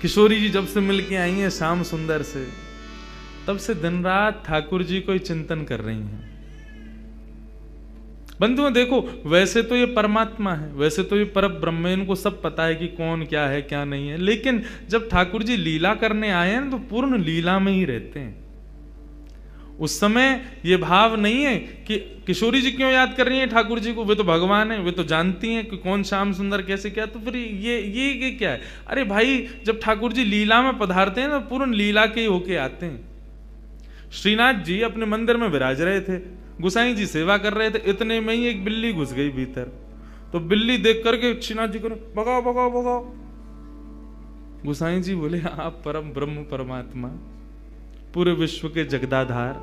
किशोरी जी जब से मिलके आई हैं श्याम सुंदर से, तब से दिन रात ठाकुर जी को ही चिंतन कर रही हैं। बंधुओं देखो, वैसे तो ये परमात्मा है, वैसे तो ये पर ब्रह्म है, इनको सब पता है कि कौन क्या है क्या नहीं है, लेकिन जब ठाकुर जी लीला करने आए हैं तो पूर्ण लीला में ही रहते हैं। उस समय ये भाव नहीं है कि किशोरी जी क्यों याद कर रही हैं ठाकुर जी को, वे तो भगवान है, वे तो जानती हैं कि कौन श्याम सुंदर कैसे क्या, तो फिर ये क्या है। अरे भाई, जब ठाकुर जी लीला में पधारते हैं तो पूर्ण लीला के ही होके आते हैं। श्रीनाथ जी अपने मंदिर में विराज रहे थे, गुसाई जी सेवा कर रहे थे, इतने में ही एक बिल्ली घुस गई भीतर। तो बिल्ली देख करके श्रीनाथ जी को भगाओ भगाओ भगाओ। गुसाई जी बोले, आप परम ब्रह्म परमात्मा, पूरे विश्व के जगदाधार,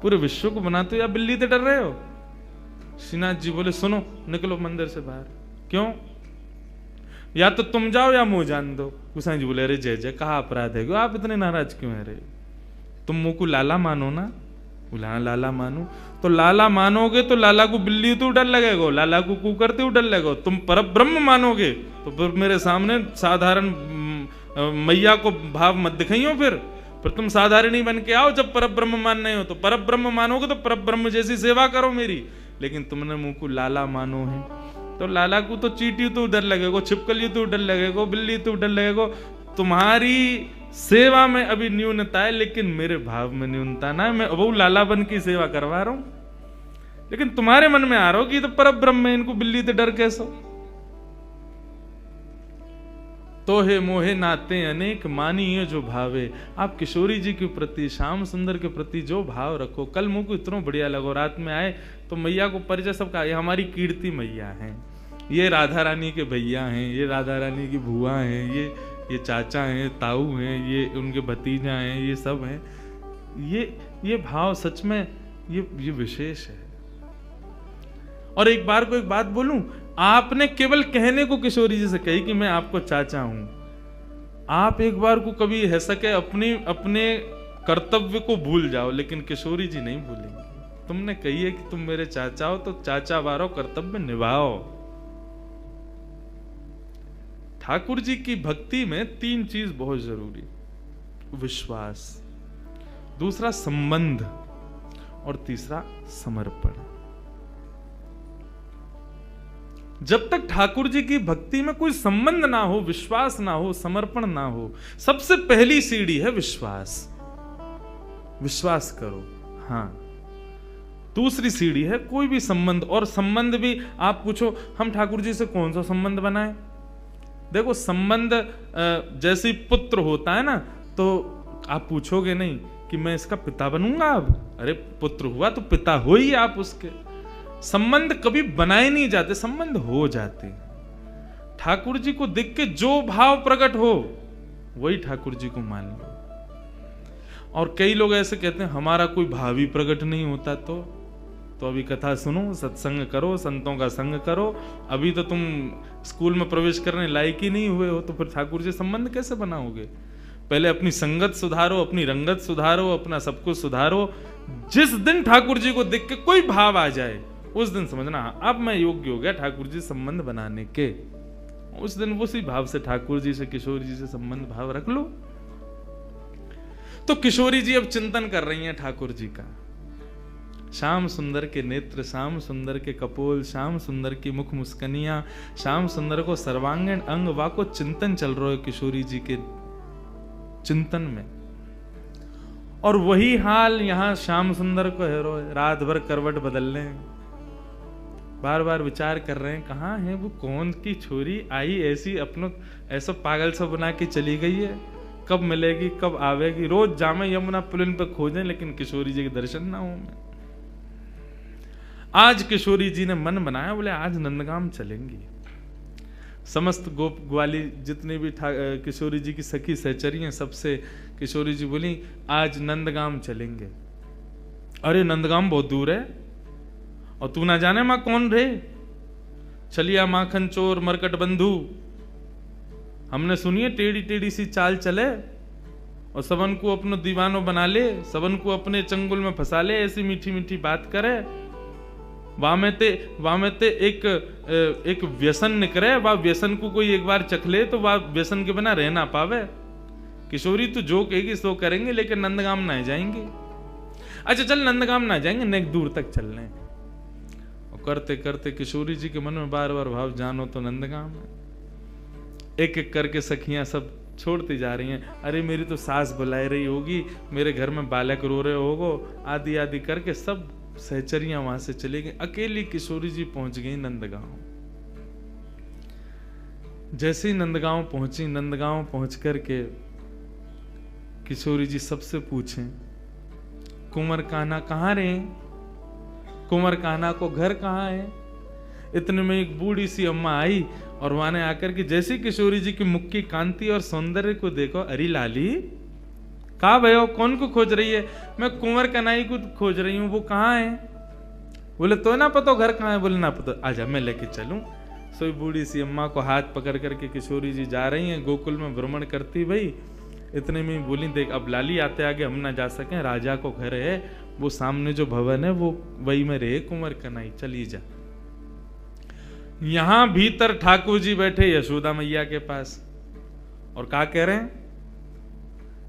पूरे विश्व को बनाते हो, या बिल्ली से डर रहे हो? श्रीनाथ जी बोले, सुनो, निकलो मंदिर से बाहर। क्यों? या तो तुम जाओ या मुंह जान दो। गुसाई जी बोले, अरे जय जय, कहा अपराध है, आप इतने नाराज क्यों है? रे तुम मुंह को लाला मानो ना। बोला, लाला मानो, तो लाला मानोगे तो लाला को बिल्ली तो डर लगेगा, लाला को कुकर तो डर लगेगा। तुम पर ब्रह्म मानोगे तो फिर मेरे सामने साधारण मैया को भाव मत दिखाइयो। फिर तुम साधारण ही बन के आओ। जब पर ब्रह्म मानने हो तो पर ब्रह्म मानोगे तो पर ब्रह्म जैसी सेवा करो मेरी। लेकिन तुमने मुंह को लाला मानो है, तो लाला को तो चींटी तो डर लगेगा, छिपकली तो डर लगेगा, बिल्ली तो डर लगेगा। तुम्हारी सेवा में अभी न्यूनता है, लेकिन मेरे भाव में न्यूनता ना है। मैं वो लाला बन की सेवा करवा रहा हूं, लेकिन तुम्हारे मन में आ रहा हो कि तो पर ब्रह्म है, इनको बिल्ली से डर कैसा? तो हे मोहे नाते अनेक मानिए जो भावे। आप किशोरी जी के प्रति, श्याम सुंदर के प्रति जो भाव रखो। कल मुझ को इतना बढ़िया लगो, रात में आए तो मैया को परिचय सबका, ये हमारी कीर्ति मैया हैं, ये राधा रानी के भैया हैं, ये राधा रानी की बुआ हैं, ये चाचा हैं, ताऊ हैं, ये उनके भतीजा हैं, ये सब हैं। ये भाव सच में ये विशेष है। और एक बार को एक बात बोलूं, आपने केवल कहने को किशोरी जी से कही कि मैं आपको चाचा हूं। आप एक बार को कभी है सके अपने कर्तव्य को भूल जाओ, लेकिन किशोरी जी नहीं भूलेंगे। तुमने कही है कि तुम मेरे चाचा हो, तो चाचा वारो कर्तव्य निभाओ। ठाकुर जी की भक्ति में तीन चीज बहुत जरूरी, विश्वास, दूसरा संबंध, और तीसरा समर्पण। जब तक ठाकुर जी की भक्ति में कोई संबंध ना हो, विश्वास ना हो, समर्पण ना हो, सबसे पहली सीढ़ी है विश्वास। विश्वास करो, हाँ। दूसरी सीढ़ी है कोई भी संबंध, और संबंध भी आप पूछो हम ठाकुर जी से कौन सा संबंध बनाए। देखो, संबंध जैसे पुत्र होता है ना, तो आप पूछोगे नहीं कि मैं इसका पिता बनूंगा अब। अरे पुत्र हुआ तो पिता हो ही आप उसके। संबंध कभी बनाए नहीं जाते, संबंध हो जाते। ठाकुर जी को देख के जो भाव प्रकट हो वही ठाकुर जी को मान लो। और कई लोग ऐसे कहते हैं हमारा कोई भाव ही प्रकट नहीं होता, तो अभी कथा सुनो, सत्संग करो, संतों का संग करो। अभी तो तुम स्कूल में प्रवेश करने लायक ही नहीं हुए हो, तो फिर ठाकुर जी संबंध कैसे बनाओगे? पहले अपनी संगत सुधारो, अपनी रंगत सुधारो, अपना सब कुछ सुधारो। जिस दिन ठाकुर जी को देख के कोई भाव आ जाए, उस दिन समझना अब मैं योग्य हो गया ठाकुर जी संबंध बनाने के। उस दिन उसी भाव से ठाकुर जी से, किशोरी जी से संबंध भाव रख लो। तो किशोरी जी अब चिंतन कर रही हैं ठाकुर जी का। श्याम सुंदर के नेत्र, श्याम सुंदर के कपोल, श्याम सुंदर की मुख मुस्कनियां, श्याम सुंदर को सर्वांगीण अंग वा को चिंतन चल रहा है किशोरी जी के चिंतन में। और वही हाल यहां श्याम सुंदर को है, रात भर करवट बदल रहे हैं, बार बार विचार कर रहे हैं कहाँ है वो, कौन की छोरी आई ऐसी अपनों ऐसा पागल सा बना के चली गई है, कब मिलेगी, कब आवेगी। रोज जामे यमुना पुलिन पर खोजें, लेकिन किशोरी जी के दर्शन ना हो। मैं आज किशोरी जी ने मन बनाया, बोले आज नंदगाम चलेंगी। समस्त गोप ग्वाली जितने भी किशोरी जी की सखी सहचरी हैं, सबसे किशोरी जी बोली आज नंदगाम चलेंगे। अरे नंदगाम बहुत दूर है, और तू ना जाने मां कौन रे, चलिया माखन चोर मरकट बंधु। हमने सुनिए टेढ़ी टेढ़ी सी चाल चले और सबन को अपनो दीवानो बना ले, सबन को अपने चंगुल में फंसा ले, ऐसी मीठी मीठी बात करे। वामेते एक व्यसन निकले, वह व्यसन को कोई एक बार चख ले तो वह व्यसन के बिना रह ना पावे। किशोरी तू जो कहेगी सो करेंगे, लेकिन नंदगाम ना जाएंगे। अच्छा चल नंदगाम ना जाएंगे, नेक दूर तक चल रहे। और करते करते किशोरी जी के मन में बार बार भाव, जानो तो नंदगाम है। एक एक करके सखियां सब छोड़ती जा रही हैं। अरे मेरी तो सास बुला रही होगी, मेरे घर में बालक रो रहे होगो, आदि आदि करके सब सहचरियां वहां से चली गई। अकेली किशोरी जी पहुंच गई नंदगांव। जैसे ही नंदगांव पहुंची, नंदगांव पहुंच करके किशोरी जी सबसे पूछें, कुंवर कान्हा कहाँ रहे? कुंवर कान्हा को घर कहाँ है? इतने में एक बूढ़ी सी अम्मा आई और वहां ने आकर के जैसे किशोरी जी की मुख की कांति और सौंदर्य को देखो, अरे लाली कहा भयो, कौन को खोज रही है? मैं कुंवर कन्हई को खोज रही हूँ, वो कहाँ है? बोले तो ना पता घर कहाँ है? बोले ना पता, आजा मैं लेके चलूं। सोई बूढ़ी सी अम्मा को हाथ पकड़ करके किशोरी जी जा रही हैं, गोकुल में भ्रमण करती भाई। इतने में बोली, देख अब लाली आते आगे हम ना जा सके, राजा को घर है, वो सामने जो भवन है वो वही में रहे कुंवर कन्हई, चली जा। यहां भीतर ठाकुर जी बैठे यशोदा मैया के पास और क्या कह रहे हैं?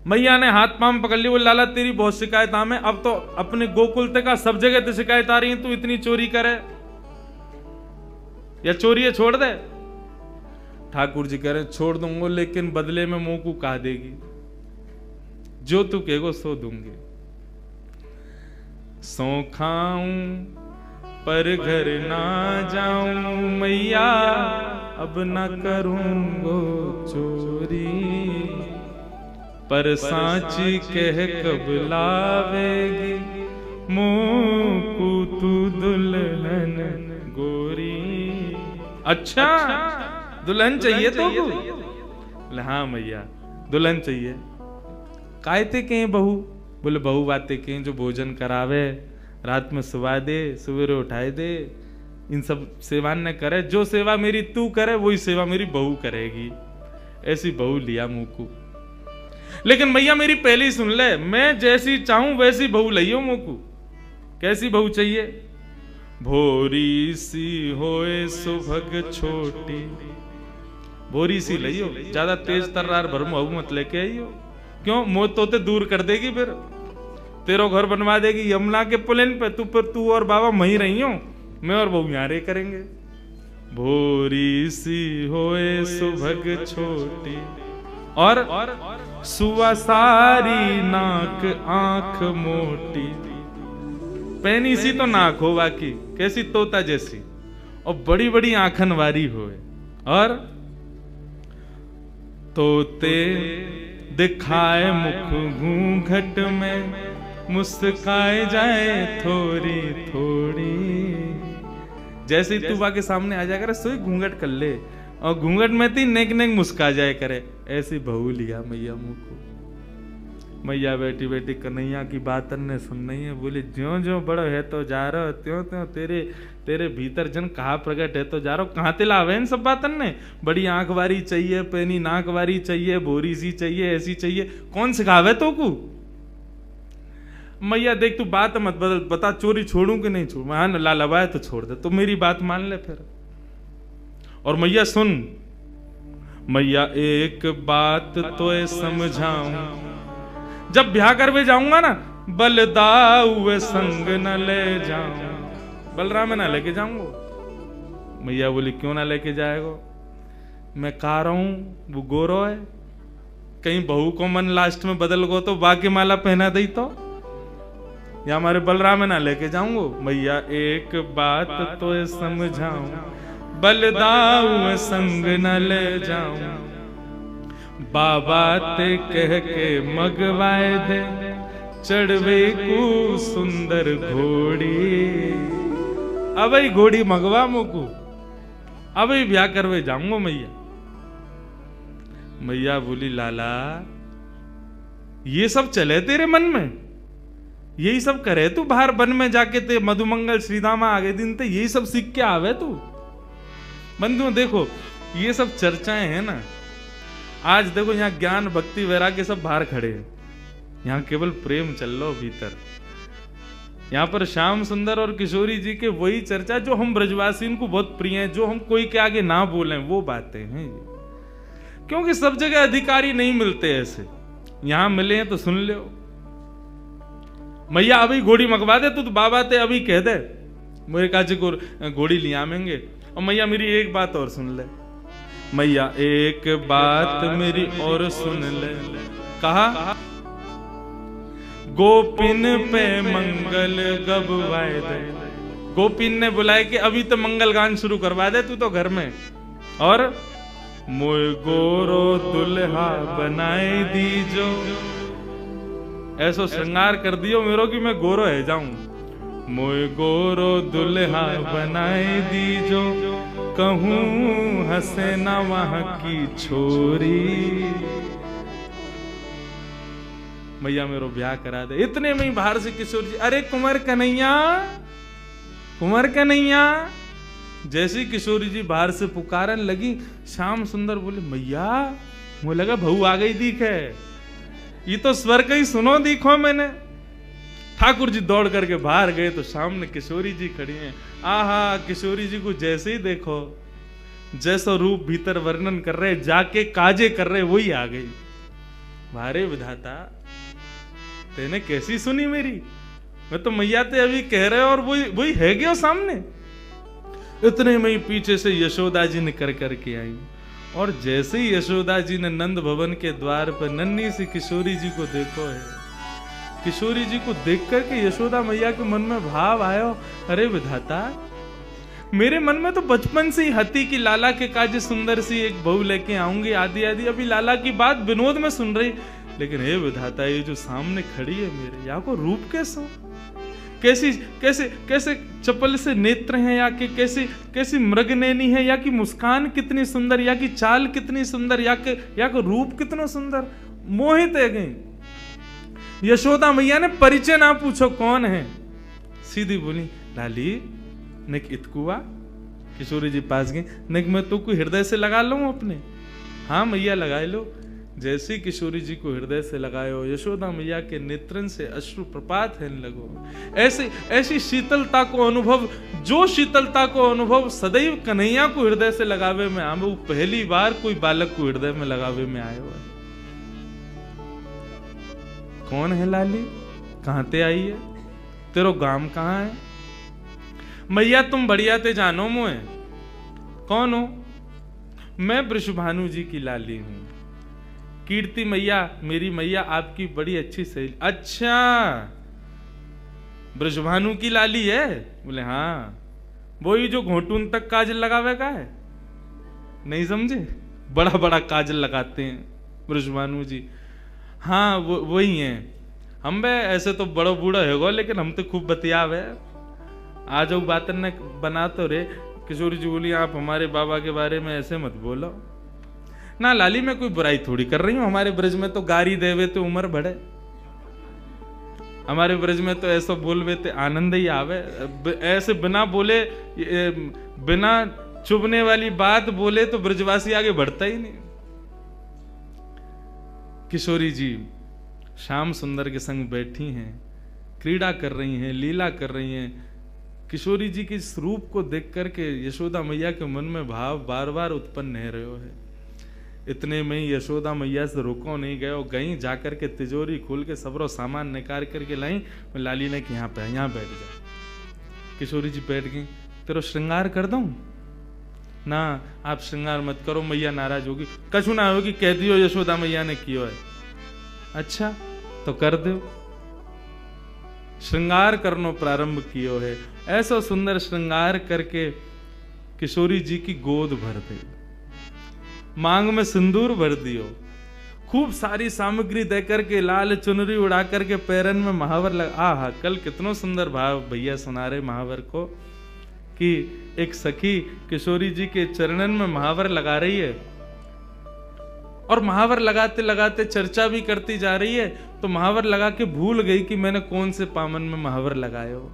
मैया ने हाथ पांव पकड़ लिया, बोले लाला तेरी बहुत शिकायत हमें, अब तो अपने गोकुल तक का सब जगह तो शिकायत आ रही है, तू इतनी चोरी करे या चोरी है छोड़ दे। ठाकुर जी कह रहे छोड़ दूंगा, लेकिन बदले में मुंह को कहा देगी, जो तू कहेगो सो दूंगी। सो खाऊं पर घर ना जाऊं मैया, अब ना करूंगो चोरी, पर सांची कह कब लावेगी, मुंह को तू दुल्हन गोरी। अच्छा दुल्हन चाहिए तो? बोले हाँ मैया दुल्हन चाहिए। कायते के बहू? बोले बहू बातें के जो भोजन करावे, रात में सुवा दे, सवेरे उठाए दे, इन सब सेवा न करे, जो सेवा मेरी तू करे वही सेवा मेरी बहू करेगी। ऐसी बहू लिया मुंह को। लेकिन मैया मेरी पहले ही सुन ले, मैं जैसी चाहूं वैसी बहू लियो मुंह को। कैसी बहू चाहिए? भोरी सी होए सुभग छोटी, भोरी सी लियो, ज्यादा तेज तर्रार भरमू मत लेके आइयो। क्यों? मौत तो दूर कर देगी, फिर तेरो घर बनवा देगी यमुना के पुलिन पे, तू और बाबा वहीं रही हो, मैं और बहू यहाँ रे करेंगे। भोरी सी होए सुभग छोटी और सुवा सारी नाक आंख मोटी। पैनी सी तो नाक हो बाकी, कैसी तोता जैसी, और बड़ी बड़ी आंखन वारी होए, और तोते दिखाए मुख घूंघट में, मुस्काए जाए थोड़ी थोड़ी। जैसे ही तू बा के सामने आ जाया करे, सोई घूंघट कर ले, और घूंघट में थी नेक नेक मुस्का जाए करे। ऐसी बहू लिया मैया मुंह को। मैया बैठी बैठी कन्हैया की बात ने सुन रही है। बोले ज्यों ज्यों बड़ो है तो जा रहा, त्यों त्यों तेरे भीतर जन कहा प्रकट है तो जा रहा। कहाँ ते लावे इन सब बातन ने? बड़ी आंख वारी चाहिए, पैनी नाक वारी चाहिए, बोरी सी चाहिए, ऐसी चाहिए, कौन सिखावे तो को? मैया देख तू बात मत बदल, बता चोरी छोड़ू कि नहीं छोड़ू? हाँ लालबाए तो छोड़ दे, तो मेरी बात मान ले फिर। और मैया सुन, मैया एक बात तो समझाऊं, जब ब्याह करवे जाऊंगा ना, बलदाऊ संग न ले जाऊं, बलराम ना लेके जाऊंगा। मैया बोली क्यों ना लेके जाएगा? मैं कह रहा हूं वो गोरो है, कहीं बहू को मन लास्ट में बदल गो तो बाकी माला पहना दई तो, या हमारे बलराम ना लेके जाऊंगा। मैया एक बात तो समझाऊं, बलदाऊ संग न ले जाऊं, बाबा ते कह के मगवाए दे, चढ़वे को सुंदर घोड़ी। अब घोड़ी मगवा मुकू, अब ब्याह करवे जाऊंगा मैया। मैया बोली लाला ये सब चले तेरे मन में, यही सब करे तू बाहर वन में जाके, ते मधुमंगल श्रीदामा आगे दिन ते यही सब सीख के आवे तू। बंधु देखो ये सब चर्चाएं हैं ना, आज देखो यहाँ ज्ञान भक्ति वैराग्य सब बाहर खड़े हैं, यहाँ केवल प्रेम चल लो भीतर। यहाँ पर श्याम सुंदर और किशोरी जी के वही चर्चा जो हम ब्रजवासी को बहुत प्रिय है, जो हम कोई के आगे ना बोलें वो बातें हैं। क्योंकि सब जगह अधिकारी नहीं मिलते ऐसे, यहां मिले हैं तो सुन लो। मैया अभी घोड़ी मंगवा दे, तू तो बाबा ते अभी कह दे मेरे काजी को घोड़ी ले आवेंगे। और मैया मेरी एक बात और सुन ले, मैया एक बात मेरी और सुन ले। कहा गोपिन पे मंगल गवाए दे। गोपिन ने बुलाए कि अभी तो मंगल गान शुरू करवा दे तू तो घर में, और मोय गोरो दुल्हा बनाए दीजो, ऐसो श्रृंगार कर दियो मेरो कि मैं गोरो है जाऊं। मोय गोरो दुल्हा बनाए दीजो, कहूं हंसे ना वहां की छोरी। मैया मेरो ब्याह करा दे। इतने में ही बाहर से किशोर जी, अरे कुंवर कन्हैया, कुंवर कन्हैया। जैसे किशोरी जी बाहर से पुकारन लगी, श्याम सुंदर बोले मैया, मुझे लगा बहू आ गई दिखे, ये तो स्वर का ही सुनो दिखो मैंने। ठाकुर जी दौड़ करके बाहर गए तो सामने किशोरी जी खड़ी हैं। आहा, किशोरी जी को जैसे ही देखो, जैसा रूप भीतर वर्णन कर रहे, जाके काजे कर रहे, वही आ गई। भारे विधाता, तेने कैसी सुनी मेरी? मैं तो मैया ते अभी कह रहे और वही है गया सामने। इतने में ही पीछे से यशोदा जी निकल करके आई, और जैसे ही यशोदा जी ने नंद भवन के द्वार पर नन्ही सी किशोरी जी को देखो है, किशोरी जी को देख करके यशोदा मैया के मन में भाव आयो, अरे विधाता, मेरे मन में तो बचपन से ही हती कि लाला के काजे सुंदर सी एक बहू लेके आऊंगी, आदि आदि। अभी लाला की बात विनोद में सुन रही, लेकिन हे विधाता, ये जो सामने खड़ी है मेरे, यहाँ को रूप कैसा, कैसी कैसे कैसे चपल से नेत्र हैं, या कि कैसी मृगनैनी है, या कि मुस्कान कितनी सुंदर, या कि चाल कितनी सुंदर, या कि रूप कितना सुंदर। मोहित है गई। यशोदा मैया ने परिचय ना पूछो कौन है, सीधी बोली लाली निक इतकुआ। किशोरी जी पास गई, निक मैं तो कोई हृदय से लगा लूं अपने। हाँ मैया लगाए लो। जैसे किशोरी जी को हृदय से लगायो, यशोदा मैया के नेत्रन से अश्रु प्रपात है लगो। ऐसी शीतलता को अनुभव, जो शीतलता को अनुभव सदैव कन्हैया को हृदय से लगावे में आवे, वो पहली बार कोई बालक को हृदय में लगावे में आयो है। कौन है लाली, कहां ते आई है, तेरो गांव कहां है? मैया तुम बढ़िया ते जानो मुझे। कौन हो? मैं वृषभानु जी की लाली हूं। कीर्ति मैया, मेरी मैया आपकी बड़ी अच्छी सहेली। अच्छा, वृषभानु की लाली है? बोले हाँ, वही जो घोटून तक काजल लगावे का है। नहीं समझे? बड़ा बड़ा काजल लगाते हैं वृषभानु जी। हाँ वही हैं। हम बे ऐसे तो बड़ो बूढ़ा है, लेकिन हम तो खूब बतियावे। आ जाओ बातन ने बना तो रे। किशोरी जी बोली आप हमारे बाबा के बारे में ऐसे मत बोलो ना लाली, मैं कोई बुराई थोड़ी कर रही हूं। हमारे ब्रज में तो गारी देवे तो उम्र बढ़े, हमारे ब्रज में तो ऐसा बोलवे तो आनंद ही आवे। ऐसे बिना बोले, बिना चुभने वाली बात बोले तो ब्रजवासी आगे बढ़ता ही नहीं। किशोरी जी श्याम सुंदर के संग बैठी हैं, क्रीड़ा कर रही हैं, लीला कर रही हैं। किशोरी जी के इस रूप को देख करके यशोदा मैया के मन में भाव बार बार उत्पन्न हो रहे है। इतने में ही यशोदा मैया से रुको नहीं गए, गई जाकर के तिजोरी खोल के सबरो सामान निकाल करके लाई। लाली ने कि यहाँ पे यहाँ बैठ जा। किशोरी जी बैठ गई। तेरो श्रृंगार कर दूं? ना आप श्रृंगार मत करो, मैया नाराज होगी। कछु ना होगी, कह दियो यशोदा मैया ने कियो है। अच्छा तो कर दो। श्रृंगार करनो प्रारंभ कियो है। ऐसा सुंदर श्रृंगार करके किशोरी जी की गोद भर दे, मांग में सिंदूर भर दियो, खूब सारी सामग्री देकर के, लाल चुनरी उड़ा करके पैरन में महावर लगा। आहा, कल कितना सुंदर भाव भैया सुना रहे महावर को, कि एक सखी किशोरी जी के चरणन में महावर लगा रही है, और महावर लगाते लगाते चर्चा भी करती जा रही है। तो महावर लगा के भूल गई कि मैंने कौन से पामन में महावर लगाए हो।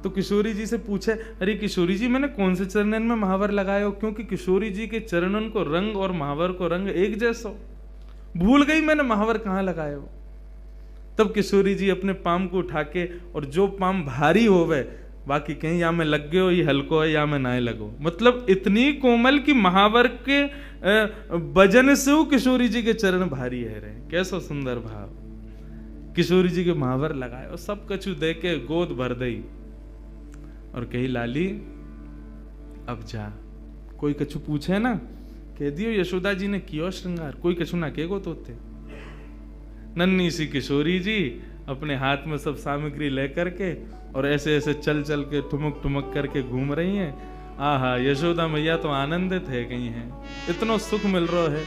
तो किशोरी जी से पूछे, अरे किशोरी जी मैंने कौन से चरणन में महावर लगाए हो? क्योंकि किशोरी जी के चरणन को रंग और महावर को रंग एक जैसा, भूल गई मैंने महावर कहाँ लगाए हो। तब किशोरी जी अपने पाम को उठा के, और जो पाम भारी होवे बाकी कहीं या में लग गए हो, ये हल्को है, या में नाए लगो। मतलब इतनी कोमल कि महावर के भजन से वो किशोरी जी के चरण भारी है रहे। कैसा सुंदर भाव। किशोरी जी के महावर लगाए और सब कछु दे के गोद भर दई और कही लाली अब जा। कोई कछु पूछे ना कह दियो यशोदा जी ने कियो श्रृंगार, कोई कछु ना कहेगो तो थे। नन्ही सी किशोरी जी अपने हाथ में सब सामग्री लेकर के और ऐसे ऐसे चल चल के ठुमक ठुमक करके घूम रही हैं। आहा, यशोदा मैया तो आनंदित है गई हैं, इतना सुख मिल रहा है।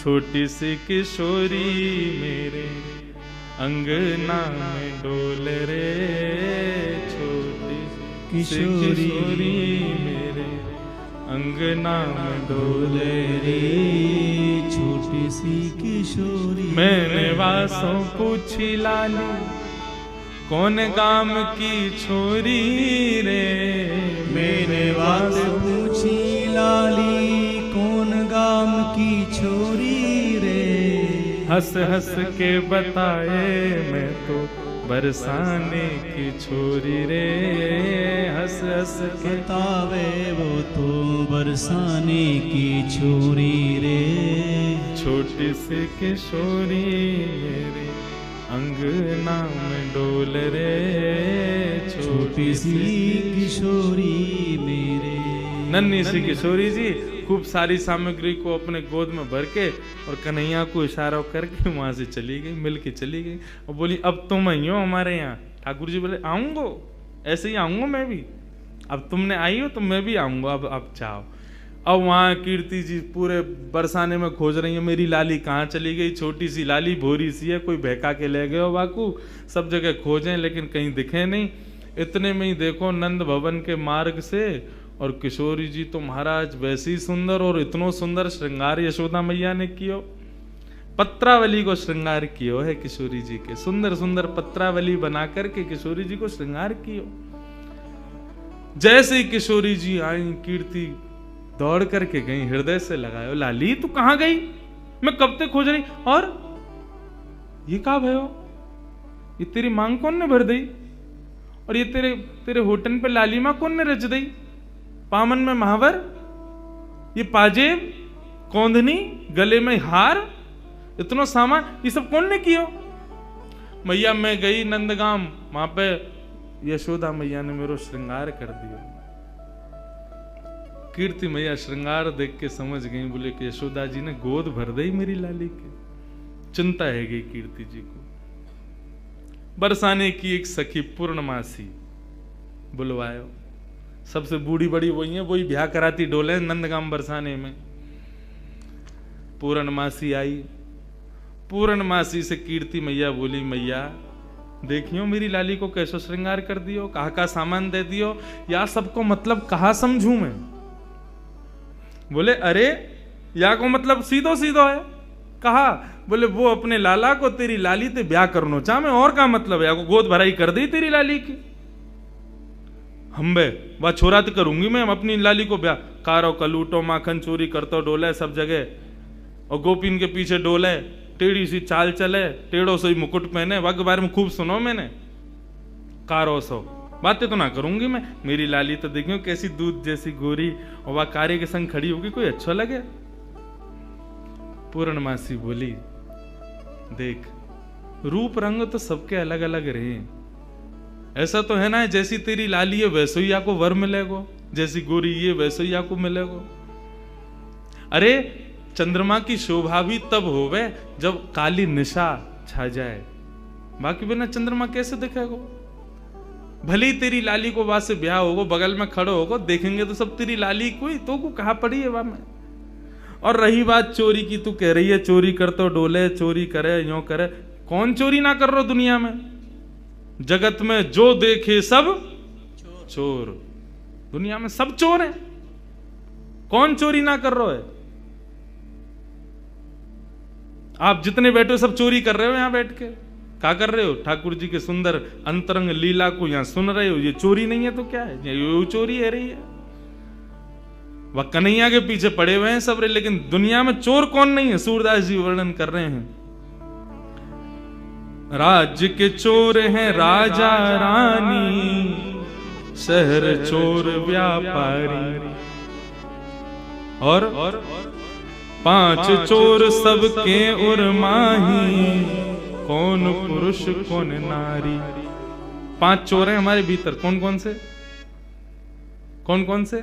छोटी सी किशोरी मेरे अंगना में डोल रे, छोटी किशोरी मेरे अंगना में डोले रे, छोटी सी किशोरी। मैंने वासों पूछी लाली कौन गाम की छोरी रे, मैंने वासों पूछी लाली कौन गाम की छोरी रे। हंस हंस के बताए मैं तो बरसाने की छोरी रे, हंस हंस के बतावे वो तो बरसाने की छोरी रे। छोटी सी किशोरी मेरे अंगना में डोल रे, छोटी सी किशोरी मेरे। नन्ही सी किशोरी जी खूब सारी सामग्री को अपने गोद में भर के और कन्हैया को इशारा करके वहां से चली गई, मिल के चली गई और बोली अब तुम आई हो हमारे यहाँ। ठाकुर जी बोले आऊंगो, ऐसे ही आऊंगा मैं भी, अब तुमने आई हो तो मैं भी आऊंगा, अब चाहो। अब वहाँ कीर्ति जी पूरे बरसाने में खोज रही है मेरी लाली कहाँ चली गई। छोटी सी लाली भोरी सी है, कोई बहका के ले गए हो बाकू, सब जगह खोजें लेकिन कहीं दिखे नहीं। इतने में ही देखो नंद भवन के मार्ग से और किशोरी जी तो महाराज वैसे ही सुंदर, और इतनो सुंदर श्रृंगार यशोदा मैया ने कियो। पत्रावली को श्रृंगार कियो है किशोरी जी के, सुंदर सुंदर पत्रावली बना करके किशोरी जी को श्रृंगार कियो। जैसे ही किशोरी जी आई कीर्ति दौड़ करके गई, हृदय से लगायो लाली तू कहां गई, मैं कब तक खोज रही। और ये कहा भयो, ये तेरी मांग कौन ने भर दी, और ये तेरे होटन पे लाली मां कौन ने रच दी। पामन में महावर, ये पाजेब, कौंधनी, गले में हार, इतना सामान ये सब कौन ने कियो। मैया मैं गई नंदगाम, वहां पे यशोदा मैया ने मेरो श्रृंगार कर दिया। कीर्ति मैया श्रृंगार देख के समझ गई, बोले कि यशोदा जी ने गोद भर दी मेरी लाली की। चिंता है गई कीर्ति जी को। बरसाने की एक सखी पूर्णमासी बुलवायो, सबसे बूढ़ी बड़ी वही है, वही ब्याह कराती डोले नंदगाम बरसाने में। पूर्णमासी आई, पूर्णमासी से कीर्ति मैया बोली मैया देखियो मेरी लाली को कैसो श्रृंगार कर दियो, कहा का सामान दे दियो, या सबको मतलब कहा समझू मैं। बोले अरे या को मतलब सीधो सीधो है, कहा बोले वो अपने लाला को तेरी लाली ते ब्याह करनो चाह मैं, और का मतलब है, या को गोद भराई कर दी तेरी लाली की। हम्बे वह छोरा तो करूंगी मैं अपनी लाली को ब्याह, कारो कलूटो माखन चोरी करतो डोले सब जगह, और गोपिन के पीछे डोले, टेढ़ी सी चाल चले, टेढ़ो से मुकुट पहने, वग बारे में खूब सुनो मैंने, कारो सो बातें तो ना करूंगी मैं। मेरी लाली तो देखियो कैसी दूध जैसी गोरी, और वह कार्य के संग खड़ी होगी, कोई अच्छा लगे। पूर्णमासी बोली देख रूप रंग तो सबके अलग अलग रहे, ऐसा तो है ना जैसी तेरी लाली है वैसे ही आपको वर मिलेगो, जैसी गोरी ये वैसे ही आपको मिलेगो। अरे चंद्रमा की शोभा भी तब होवे जब काली निशा छा जाए, बाकी बिना चंद्रमा कैसे दिखेगो। भले ही तेरी लाली को वहां से ब्याह होगो, बगल में खड़ो होगो, देखेंगे तो सब तेरी लाली कोई तो को कहा पड़ी है वहां में। और रही बात चोरी की, तू कह रही है चोरी कर तो डोले, चोरी करे यो करे, कौन चोरी ना कर रहा दुनिया में। जगत में जो देखे सब चोर, दुनिया में सब चोर हैं, कौन चोरी ना कर रहा है। आप जितने बैठे हो सब चोरी कर रहे हो, यहां बैठ के क्या कर रहे हो, ठाकुर जी के सुंदर अंतरंग लीला को यहां सुन रहे हो, ये चोरी नहीं है तो क्या है, ये चोरी है रही है। वह कन्हैया के पीछे पड़े हुए हैं सब, लेकिन दुनिया में चोर कौन नहीं है। सूरदास जी वर्णन कर रहे हैं, राज्य के चोर हैं राजा रानी, शहर चोर व्यापारी। और 5 चोर सबके उर्माही, कौन पुरुष कौन नारी। 5 चोर हैं हमारे भीतर। कौन कौन से? कौन कौन से?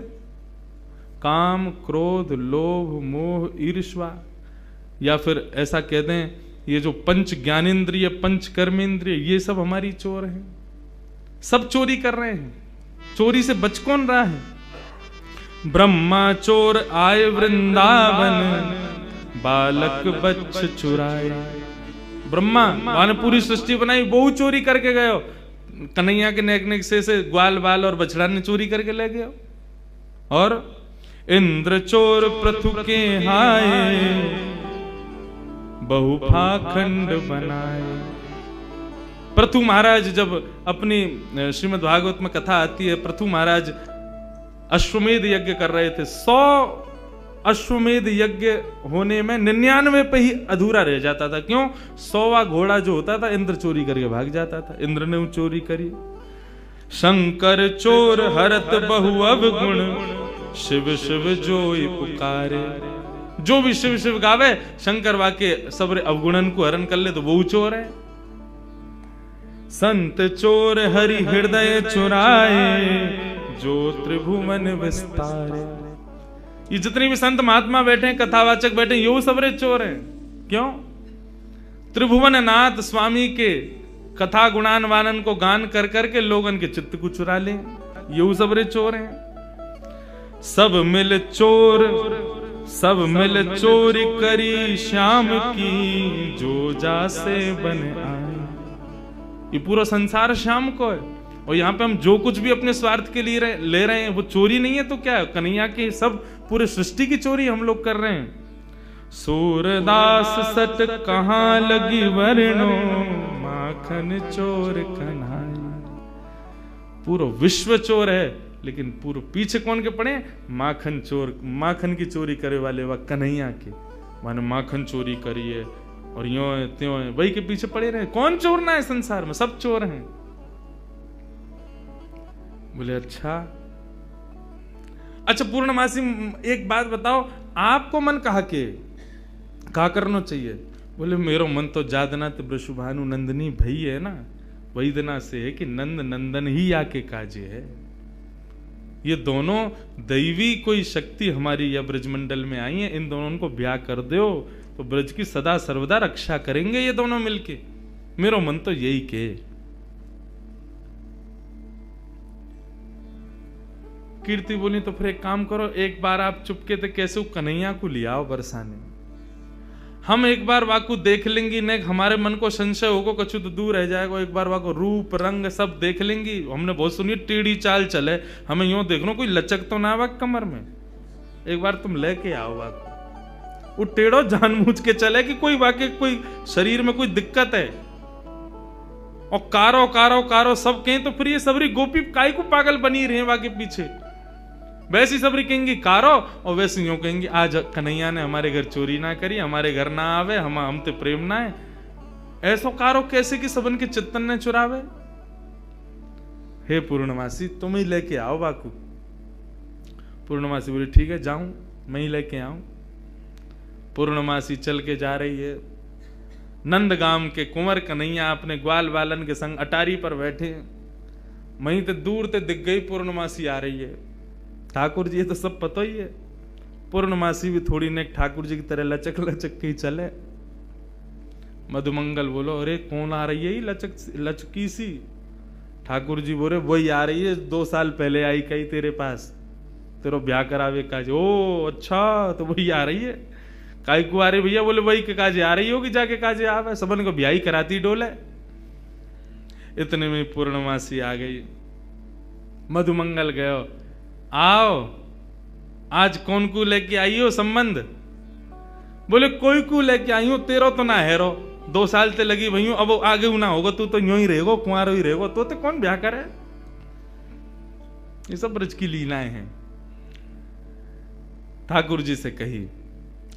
काम, क्रोध, लोभ, मोह, ईर्ष्या, या फिर ऐसा कहते हैं ये जो पंच ज्ञानेंद्रिय, पंच कर्मेंद्रिय, ये सब हमारी चोर हैं। सब चोरी कर रहे हैं। चोरी से बच कौन रहा है? ब्रह्मा चोर आए वृंदावन, बालक बच्च चुराए। ब्रह्मा ने पूरी सृष्टि बनाई, बहु चोरी करके गए हो। कन्हैया के नेक नेक से ग्वाल बाल और बछड़ा ने चोरी करके ले गए। और इंद्र चोर पृथु के हाय, बहु पाखंड बनाए। पृथु महाराज जब अपनी श्रीमद् भागवत में कथा आती है, पृथु महाराज अश्वमेध यज्ञ कर रहे थे। 100 अश्वमेध यज्ञ होने में 99 पे ही अधूरा रह जाता था। क्यों? 100वां घोड़ा जो होता था इंद्र चोरी करके भाग जाता था। इंद्र ने चोरी करी। शंकर चोर हरत बहु अवगुण, शिव शिव जोई पुकारे। जो भी शिव शिव गावे, शंकर वाके सबरे अवगुणन को हरण कर ले तो वो चोर है। संत चोर हरि हृदय चुराए, जो त्रिभुवन विस्तारे। ये जितने भी संत महात्मा बैठे हैं, कथावाचक बैठे हैं, ये सबरे चोर हैं। क्यों? त्रिभुवन नाथ स्वामी के कथा गुणान वानन को गान कर करके लोगन के चित्त को चुरा ले, ये सबरे चोर हैं। सब मिल चोर, सब मिल चोरी करी श्याम की, जो जासे बन आए। ये पूरा संसार श्याम को है, और यहाँ पे हम जो कुछ भी अपने स्वार्थ के लिए ले रहे हैं वो चोरी नहीं है तो क्या है? कन्हैया की सब पूरे सृष्टि की चोरी हम लोग कर रहे हैं। सूरदास सट कहाँ लगी वर्णो, माखन चोर कन्हैया। पूरा विश्व चोर है, लेकिन पूरे पीछे कौन के पड़े? माखन चोर। माखन की चोरी करे वाले वह कन्हैया के, माने माखन चोरी करी है और यो है त्यों है, वही के पीछे पड़े रहे। कौन चोर ना है संसार में? सब चोर हैं। बोले अच्छा पूर्णमासी एक बात बताओ, आपको मन कहा करना चाहिए? बोले मेरो मन तो जादनाथ वृषभानु नंदनी भई है ना, वही दिना से है कि नंद नंदन ही आके काजे है। ये दोनों दैवी कोई शक्ति हमारी या ब्रजमंडल में आई है, इन दोनों को ब्याह कर दो तो ब्रज की सदा सर्वदा रक्षा करेंगे ये दोनों मिलके। मेरो मन तो यही के। कीर्ति बोली तो फिर एक काम करो, एक बार आप चुपके थे कैसे कन्हैया को ले आओ बरसाने। हम एक बार वाकू देख लेंगी, ने हमारे मन को संशय होगा कछु तो दूर रह जाएगा। एक बार वाको रूप रंग सब देख लेंगी। हमने बहुत सुनी टेढ़ी चाल चले, हमें यूं देख लो कोई लचक तो ना वाक कमर में। एक बार तुम लेके आओ वाको, वो टेढ़ो जानबूझ के चले कि कोई वाके कोई शरीर में कोई दिक्कत है। और कारो कारो कारो सब कहें तो फिर ये सबरी गोपी काय को पागल बनी रहे वाके पीछे। वैसी सबरी कहेंगी कारो, और वैसे यूं कहेंगी आज कन्हैया ने हमारे घर चोरी ना करी, हमारे घर ना आवे, हम ते प्रेम ना है। ऐसो कारो कैसे कि सबन के चित्तन ने चुरावे। हे पूर्णमासी तुम ही लेके आओ बाकू। पूर्णमासी बोली ठीक है जाऊं, मैं ही लेके आऊं। पूर्णमासी चल के जा रही है। नंदगाम के कुंवर कन्हैया अपने ग्वाल बालन के संग अटारी पर बैठे। वहीं ते दूर ते दिख गई पूर्णमासी आ रही है। ठाकुर जी ये तो सब पता ही है। पूर्णमासी भी थोड़ी ने ठाकुर जी की तरह लचक लचक के ही चले। मधुमंगल बोलो अरे कौन आ रही है लचकी सी? ठाकुर जी बोले वही आ रही है, 2 साल पहले आई कही तेरे पास, तेरो ब्याह करावे काज। ओ अच्छा तो वही आ रही है। काई को आ रही भैया? बोले वही के काजे आ रही होगी, जाके काजे आवे, सबन को ब्याह ही कराती डोले। इतने में पूर्णमासी आ गई। मधुमंगल गयो, आओ आज कौन को लेके आई हो संबंध? बोले कोई को लेके आई हूं, तेरो तो ना हेरो, 2 साल ते लगी भई हूं, अब आगे ना होगा, तू तो यूं ही रहेगो, कुंवारो ही रहेगो, तो कौन ब्याह करे? ये सब ब्रज की लीलाएं हैं। ठाकुर जी से कही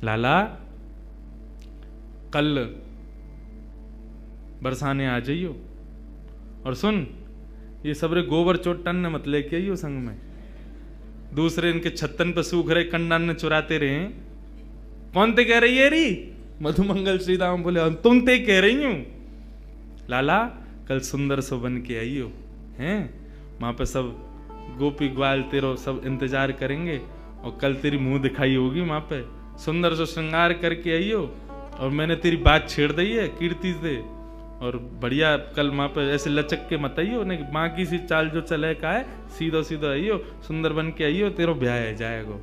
लाला कल बरसाने आ जाइयो, और सुन ये सबरे गोबर चोटन ने मत लेके आइयो संग में, दूसरे इनके छत्तन पे सूख रहे कंडन ने चुराते रहे। कौन ते कह रही है री? मधुमंगल श्रीराम बोले हम तुम ते कह रही हूं। लाला कल सुंदर सो बन के आइयो हैं, वहां पे सब गोपी ग्वाल तेरो सब इंतजार करेंगे और कल तेरी मुंह दिखाई होगी वहां पे, सुंदर सो श्रृंगार करके आइयो। और मैंने तेरी बात छेड़ दी है कीर्ति से, और बढ़िया कल वहां पे ऐसे लचक के मत आइयो, नहीं माँ की सी चाल जो चले का है, सीधो सीधो आइयो, सुंदर बन के आइयो, तेरो ब्याह है जाएगो।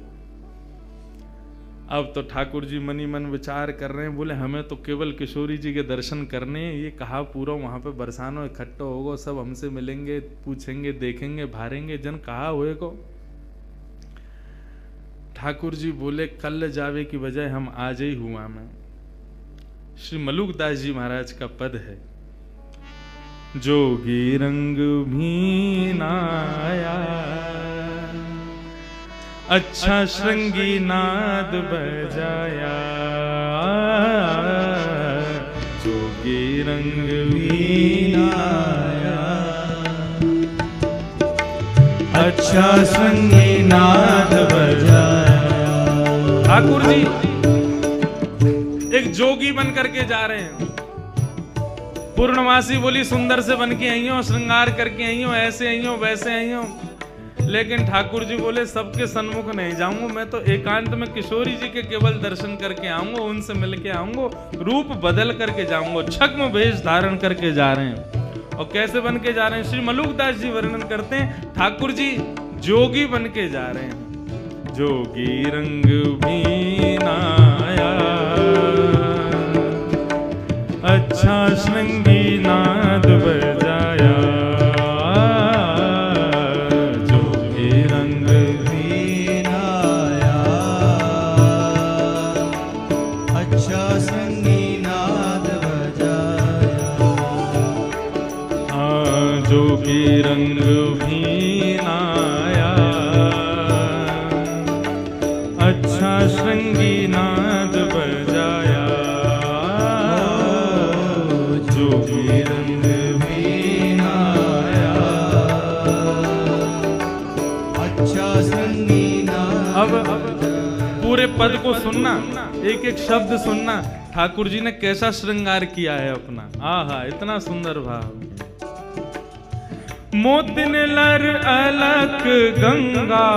अब तो ठाकुर जी मनी मन विचार कर रहे हैं, बोले हमें तो केवल किशोरी जी के दर्शन करने हैं, ये कहा पूरा वहां पे बरसानो इकट्ठा होगो, सब हमसे मिलेंगे, पूछेंगे, देखेंगे, भारेंगे, जन कहा हुए को। ठाकुर जी बोले कल जावे की बजाय हम आज ही हुआ मैं। श्री मलुकदास जी महाराज का पद है, जोगी रंग भी नाया, अच्छा श्रृंगी नाद बजाया, जोगी रंग भी नाया, अच्छा श्रृंगी नाद बजाया। ठाकुर जी एक जोगी बन करके जा रहे हैं। पूर्णमासी बोली सुंदर से बन के आई हो, श्रृंगार करके आई हो, ऐसे आई हो, वैसे आई हो। लेकिन ठाकुर जी बोले सबके सन्मुख नहीं जाऊंगा, मैं तो एकांत में किशोरी जी के केवल दर्शन करके आऊंगा, उनसे मिल के आऊंगा, रूप बदल करके जाऊंगा। छद्म वेश धारण करके जा रहे हैं। और कैसे बन के जा रहे हैं? श्री मलुकदास जी वर्णन करते हैं, ठाकुर जी जोगी बन के जा रहे हैं। जोगी रंग भी नाया, अच्छा श्रृंगी नाद बजाया, जोगी रंग भी नाया, अच्छा श्रृंगी नाद बजाया। हाँ जोगी रंग भी नाया, अच्छा श्रृंगी नाद बजाया, जोगी रंग भी नाया, अच्छा श्रृंगी नाद। अब पूरे पद को सुनना, एक एक शब्द सुनना, ठाकुर जी ने कैसा श्रृंगार किया है अपना। आहा इतना सुंदर भाव। मोतिन लर अलक गंगा,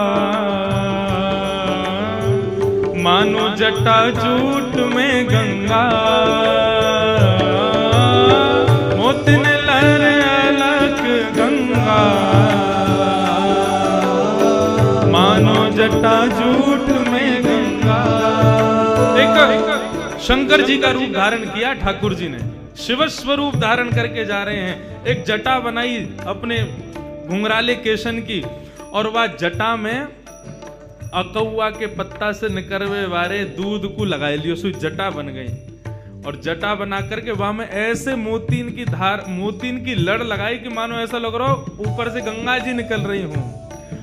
मानो जटा जूट में गंगा, मोतिन लर अलक गंगा, मानो जटा जूट में गंगा। एक शंकर जी का रूप धारण किया ठाकुर जी ने, शिव स्वरूप धारण करके जा रहे हैं। एक जटा बनाई अपने घुंघराले केशन की, और वह जटा में अकौआ के पत्ता से निकलवे वाले दूध को लगा लियो, सो जटा बन गई। और जटा बना करके वहां में ऐसे मोतीन की धार, मोतीन की लड़ लगाई कि मानो ऐसा लग रहा हो ऊपर से गंगा जी निकल रही हूं।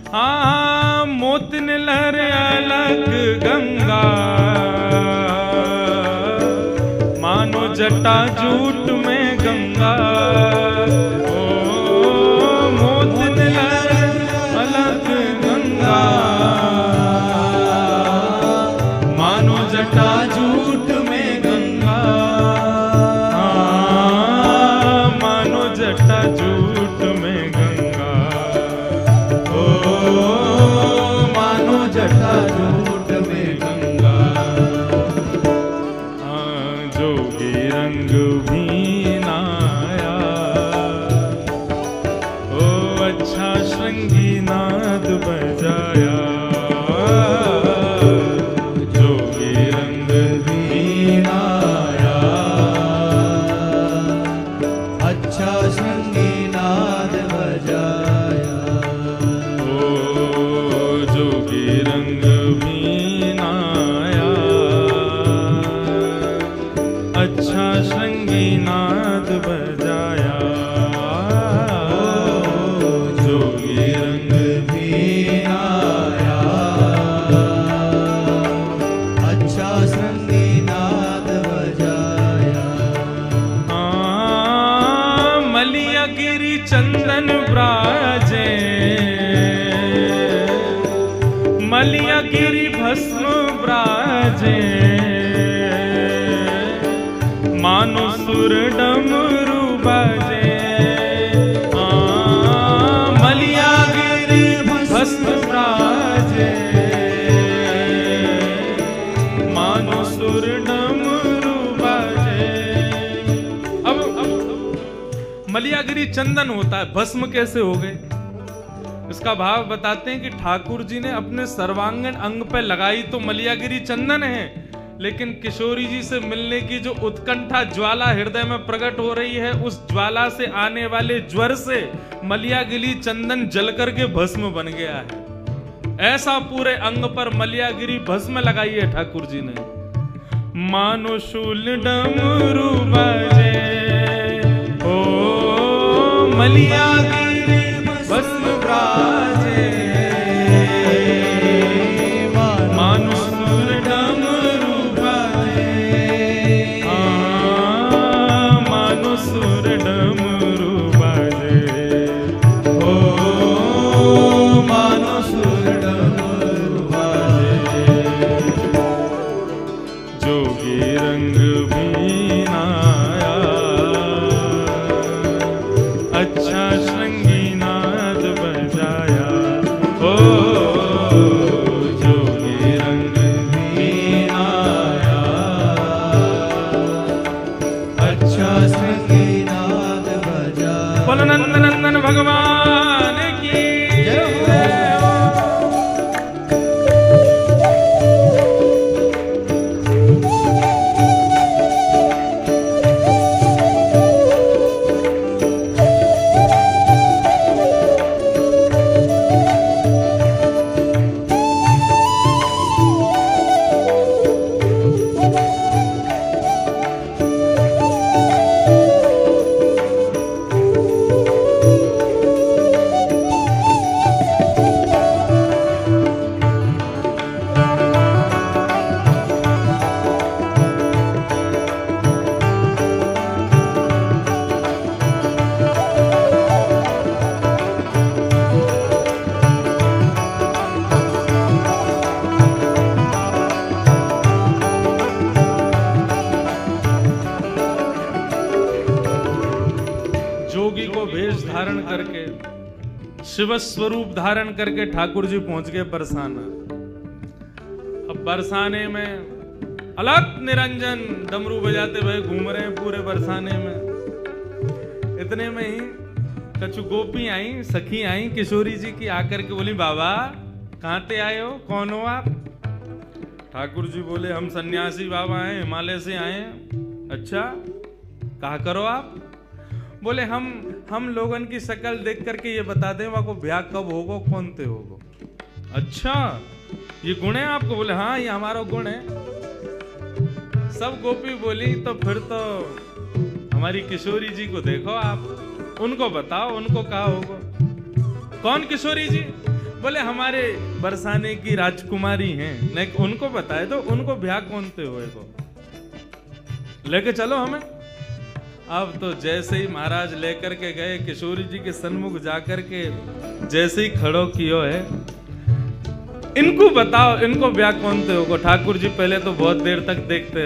हाँ मोतिन लहर अलग गंगा, मानो जटा जूट में गंगा। ओ मोतिन लहर अलग गंगा, मानो जटा जूट में गंगा। हाँ मानो जटा जूट में गंगा। ओ मानो जटा जूट में गंगा। जोगी रंग भी नाया, ओ अच्छा श्रृंगी नाद बजाया। जोगी रंग भी नाया, अच्छा श्रृंगी नाद बजाया। ओ जोगी रंग भी नाया, अच्छा श्रृंगी नाद बजाया। जोगी रंग भी नाया, अच्छा श्रृंगी नाद बजाया। मलिया गिरी चंदन प्राय, मलिया गिरी भस्म ब्राजे, मानो सुर डमरू बाजे। मलिया गिरी भस्म ब्राजे, मानो सुर डमरू बाजे। अब मलियागिरी चंदन होता है, भस्म कैसे हो गए? इसका भाव बताते हैं कि ठाकुर जी ने अपने सर्वांगीण अंग पे लगाई तो मलियागिरी चंदन है, लेकिन किशोरी जी से मिलने की जो उत्कंठा ज्वाला हृदय में प्रकट हो रही है, उस ज्वाला से आने वाले ज्वर से मलियागिरी चंदन जल करके भस्म बन गया है। ऐसा पूरे अंग पर मलियागिरी भस्म लगाई है ठाकुर जी ने। मानो शूल डमरू बजे, ओ मलियागिरी भस्म ब्राजे, मानो सुर डमरू बाजे, मानो सुर डमरू बाजे, ओ मानो सुर डमरू बाजे। जोगी रंग भी नाया, अच्छा श्रृंगी नाद बजाया। ओ जोगी रंग भी नाया, अच्छा श्रृंगी नाद बजाया। बोलो नंदनंदन भगवान की जय हो। जोगी को भेष धारण करके, शिव स्वरूप धारण करके ठाकुर जी पहुंच गए बरसाना। अब बरसाने में अलग निरंजन डमरू बजाते हुए घूम रहे हैं पूरे बरसाने में। इतने में ही कछु गोपी आई, सखी आई किशोरी जी की, आकर के बोली बाबा कहाँ ते आए हो, कौन हो आप? ठाकुर जी बोले हम सन्यासी बाबा हैं, हिमालय से आए हैं। अच्छा कहा करो आप? बोले हम लोगन की शक्ल देख करके ये बता दें वहां को ब्याह कब होगो, कौन ते होगो। अच्छा ये गुण है आपको? बोले हाँ ये हमारा गुण है। सब गोपी बोली तो फिर तो हमारी किशोरी जी को देखो आप, उनको बताओ उनको कहा होगो। कौन किशोरी जी? बोले हमारे बरसाने की राजकुमारी हैं, नहीं उनको बताए तो उनको ब्याह कौन ते होएगो, लेके चलो हमें। अब तो जैसे ही महाराज लेकर के गए किशोरी जी के सन्मुख जाकर के जैसे ही खड़ो कियो है, इनको बताओ इनको ब्याह कौन थे होगो। ठाकुर जी पहले तो बहुत देर तक देखते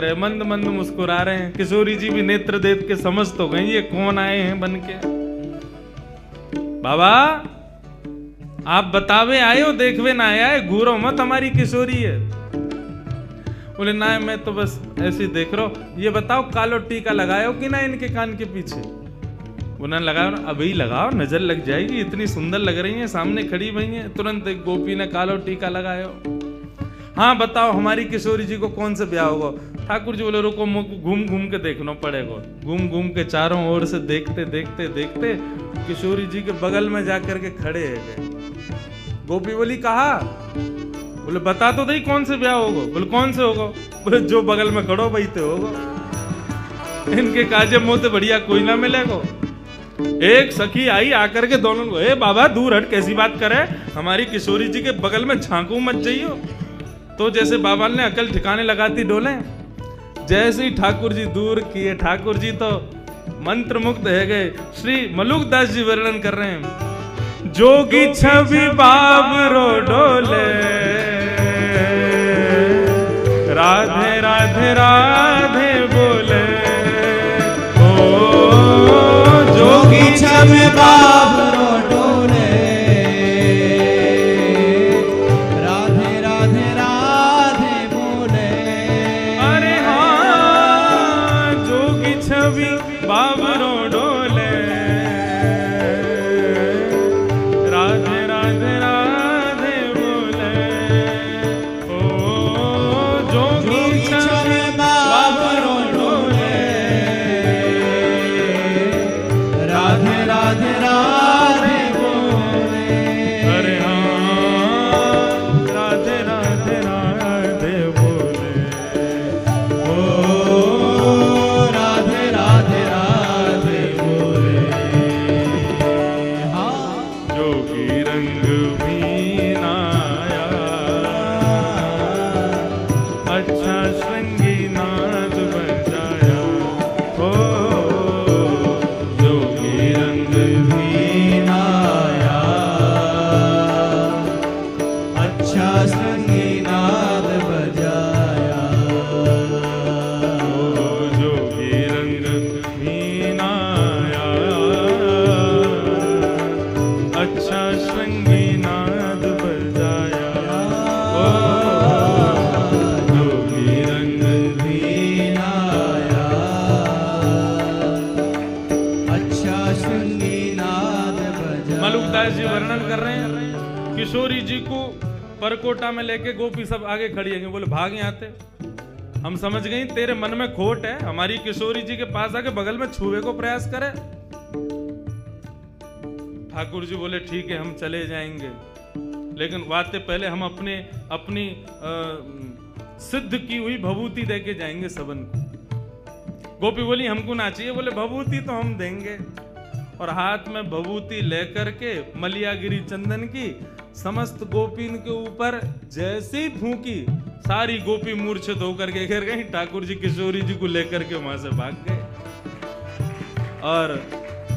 रहे, मंद मंद मुस्कुरा रहे हैं। किशोरी जी भी नेत्र देख के समझ तो गई ये कौन आए हैं बन के। बाबा आप बतावे आए हो, देखवे ना आया है, घूरो मत हमारी किशोरी है। बोले ना मैं तो बस ऐसे ही देख रहा हूं। ये बताओ कालो टीका लगाओ कि ना इनके कान के पीछे? बोला लगाओ, अभी लगाओ, नजर लग जाएगी, इतनी सुंदर लग रही हैं, सामने खड़ी हुई हैं। तुरंत एक गोपी ने कालो टीका लगाया। हाँ बताओ हमारी किशोरी जी को कौन से ब्याह होगा? ठाकुर जी बोले रुको घूम घूम के देखना पड़ेगा। घूम घूम के चारों ओर से देखते देखते देखते किशोरी जी के बगल में जाकर के खड़े है। गोपी बोली कहा? बोले बता तो दही कौन से ब्याह होगा? बोले कौन से होगा? बोले जो बगल में खड़ो वही तो होगा। इनके काजे मोते बढ़िया कोई ना मिलेगा। एक सखी आई आकर के दोनों को, ए बाबा दूर हट, कैसी बात करे, हमारी किशोरी जी के बगल में झांकू मत जाइयो। तो जैसे बाबा ने अकल ठिकाने लगाती डोले, जैसे ही ठाकुर जी दूर किए, ठाकुर जी तो मंत्र मुग्ध है गए। श्री मलुकदास जी वर्णन कर रहे हैं, जोगी छवि बाबरो डोले, राधे राधे राधे बोले। ओ जोगी छवि बाबरो डोले, राधे राधे राधे बोले। अरे हाँ, जोगी छवि बाबरो डोले, राधे राधे राधे बोले। ओ जोगी छवि बाबरो डोले, राधे राधे राधे बोले। अरे हाँ, राधे राधे राधे बोले। ओ राधे राधे राधे बोले। हाँ जोगी रंग मीनाया, अच्छा श्रृंगी नाद बजाया। ओ जोगी रंग मीनाया, अच्छा संगीनाद बजाया। ओ जोगी रंग मीनाया, अच्छा श्रृंगी नाद बजाया। ओ जोगी रंग मीनाया, अच्छा संगीनाद बजाया। मलुकदास जी वर्णन कर रहे हैं किशोरी जी को परकोटा में लेके गोपी सब आगे खड़ी है, बोले भाग यहाँ थे, हम समझ गए तेरे मन में खोट है, हमारी किशोरी जी के पास आके बगल में छुए को प्रयास करे। ठाकुर जी बोले ठीक है हम चले जाएंगे, लेकिन वाते पहले हम अपनी सिद्ध की हुई भभूति दे के जाएंगे सबन को। गोपी बोली हमको ना चाहिए, बोले भभूति तो हम देंगे। और हाथ में भभूति लेकर के मलियागिरी चंदन की समस्त गोपीन के ऊपर जैसे ही फूंकी, सारी गोपी मूर्छित होकर के गिर गई। ठाकुर जी किशोरी जी को लेकर के वहां से भाग गए। और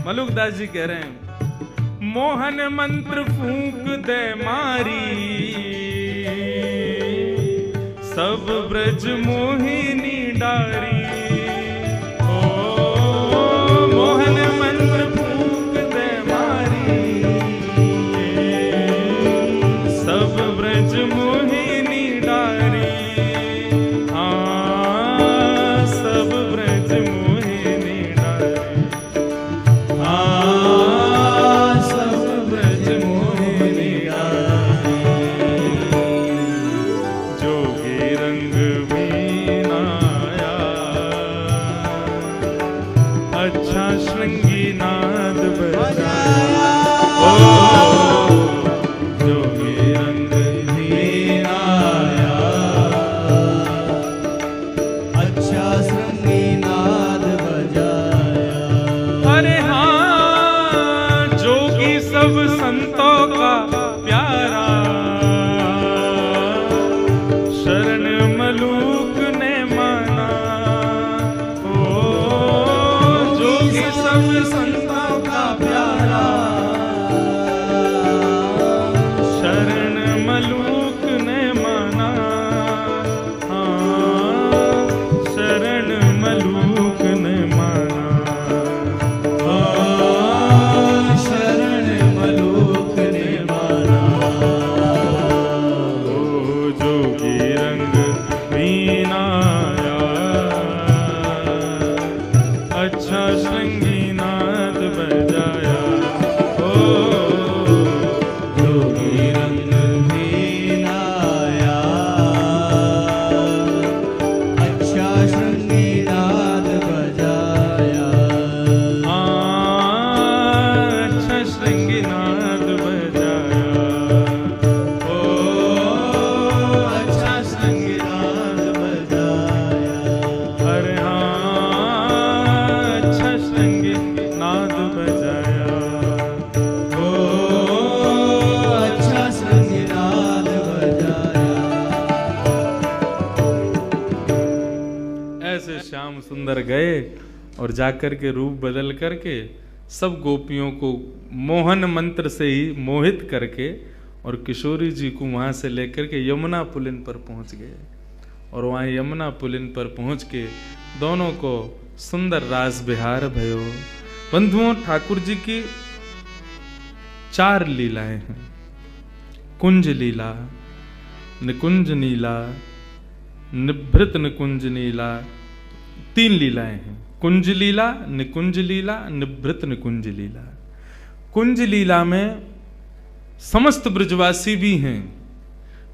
मलुकदास जी कह रहे हैं मोहन मंत्र फूंक दे मारी, सब ब्रज मोहिनी डारी। ओ मोहन मंत्र फूंक दे मारी, सब ब्रज मोहिनी डारी। हाँ सब ब्रज मोहिनी डारी। हाँ सब ब्रज मोहिनी डारी। जोगी रंग मीनाया, अच्छा श्रृंगी नाद बजाया। ओ जोगी रंग मीनाया, अच्छा संगीनाद बजाया। अरे हाँ, जोगी सब संतों का प्यारा, शरण मलूक ने माना। ओ जोगी सब संतों का प्यारा, शरण मलूक ने माना। हाँ शरण मलूक ने माना। हाँ शरण मलूक ने माना। ओ जोगी रंग मीनाया, अच्छा श्रृंगी नाद बजाया। ओ जोगी रंग मीनाया, अच्छा संगीनाद बजाया। हाँ अच्छा श्रृंगी नाद बजाया। ओ अच्छा संगीनाद बजाया। अरे हाँ अच्छा श्रृंगी नाद बजाया। ओ अच्छा संगीनाद बजाया। ऐसे श्याम सुंदर गए और जाकर के रूप बदल करके सब गोपियों को मोहन मंत्र से ही मोहित करके और किशोरी जी को वहां से लेकर के यमुना पुलिन पर पहुंच गए। और वहां यमुना पुलिन पर पहुंच के दोनों को सुंदर रास विहार भयो। बंधुओं, ठाकुर जी की 4 लीलाएं हैं। कुंज लीला, निकुंज नीला, निभृत निकुंज नीला, 3 लीलाएं हैं। कुंज लीला, निकुंज लीला, निभृत निकुंज लीला। कुंज लीला में समस्त ब्रजवासी भी हैं,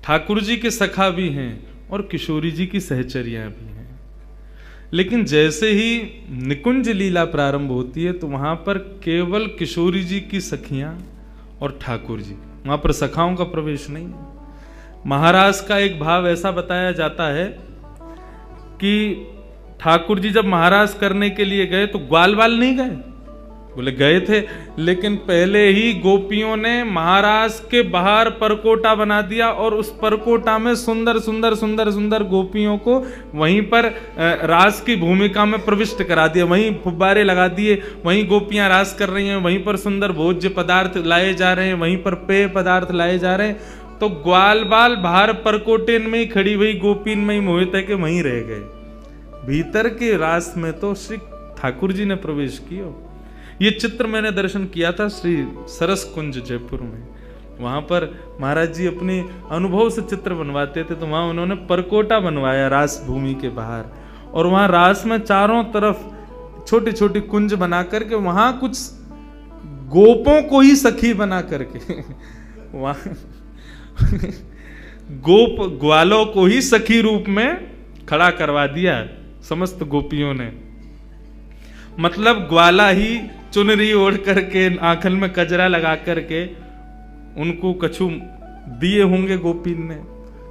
ठाकुर जी के सखा भी हैं और किशोरी जी की सहचरियां भी हैं। लेकिन जैसे ही निकुंज लीला प्रारंभ होती है तो वहां पर केवल किशोरी जी की सखियां और ठाकुर जी, वहां पर सखाओं का प्रवेश नहीं है। महाराज का एक भाव ऐसा बताया जाता है कि ठाकुर जी जब महाराज करने के लिए गए तो ग्वाल वाल नहीं गए, बोले गए थे, लेकिन पहले ही गोपियों ने महाराज के बाहर परकोटा बना दिया और उस परकोटा में सुंदर सुंदर सुंदर सुंदर गोपियों को वहीं पर रास की भूमिका में प्रविष्ट करा दिया। वहीं फुब्बारे लगा दिए, वहीं गोपियां रास कर रही हैं, वहीं पर सुंदर भोज्य पदार्थ लाए जा रहे हैं, वहीं पर पेय पदार्थ लाए जा रहे हैं। तो ग्वाल बाल बाहर परकोटेन में ही खड़ी हुई गोपीन में ही मोहित है कि वहीं रह गए। भीतर के रास में तो श्री ठाकुर जी ने प्रवेश किया। ये चित्र मैंने दर्शन किया था श्री सरस कुंज जयपुर में। वहां पर महाराज जी अपने अनुभव से चित्र बनवाते थे, तो वहां उन्होंने परकोटा बनवाया रास भूमि के बाहर, और वहां रास में चारों तरफ छोटी छोटी कुंज बना करके वहां कुछ गोपों को ही सखी बना करके वहां गोप ग्वालों को ही सखी रूप में खड़ा करवा दिया समस्त गोपियों ने। मतलब ग्वाला ही चुनरी ओढ़ करके आंखल में कजरा लगा करके उनको कछु दिए होंगे गोपीन ने,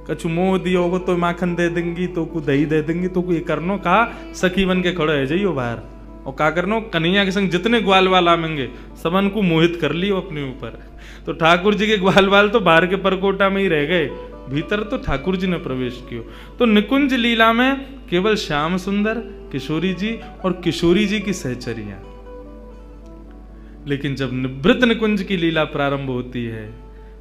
कछु मोह दिए होगा तो माखन दे देंगी, तो को दही दे देंगी, तो को ये करनो कहा सखी बन के खड़े है जाइयो बाहर, और का करनो कन्हैया के संग जितने ग्वाल वाल आवेंगे सबन को मोहित कर लियो अपने ऊपर। तो ठाकुर जी के ग्वाल वाल तो बाहर के परकोटा में ही रह गए, भीतर तो ठाकुर जी ने प्रवेश किया। तो निकुंज लीला में केवल श्याम सुंदर, किशोरी जी और किशोरी जी की सहचरियां। लेकिन जब निवृत्त निकुंज की लीला प्रारंभ होती है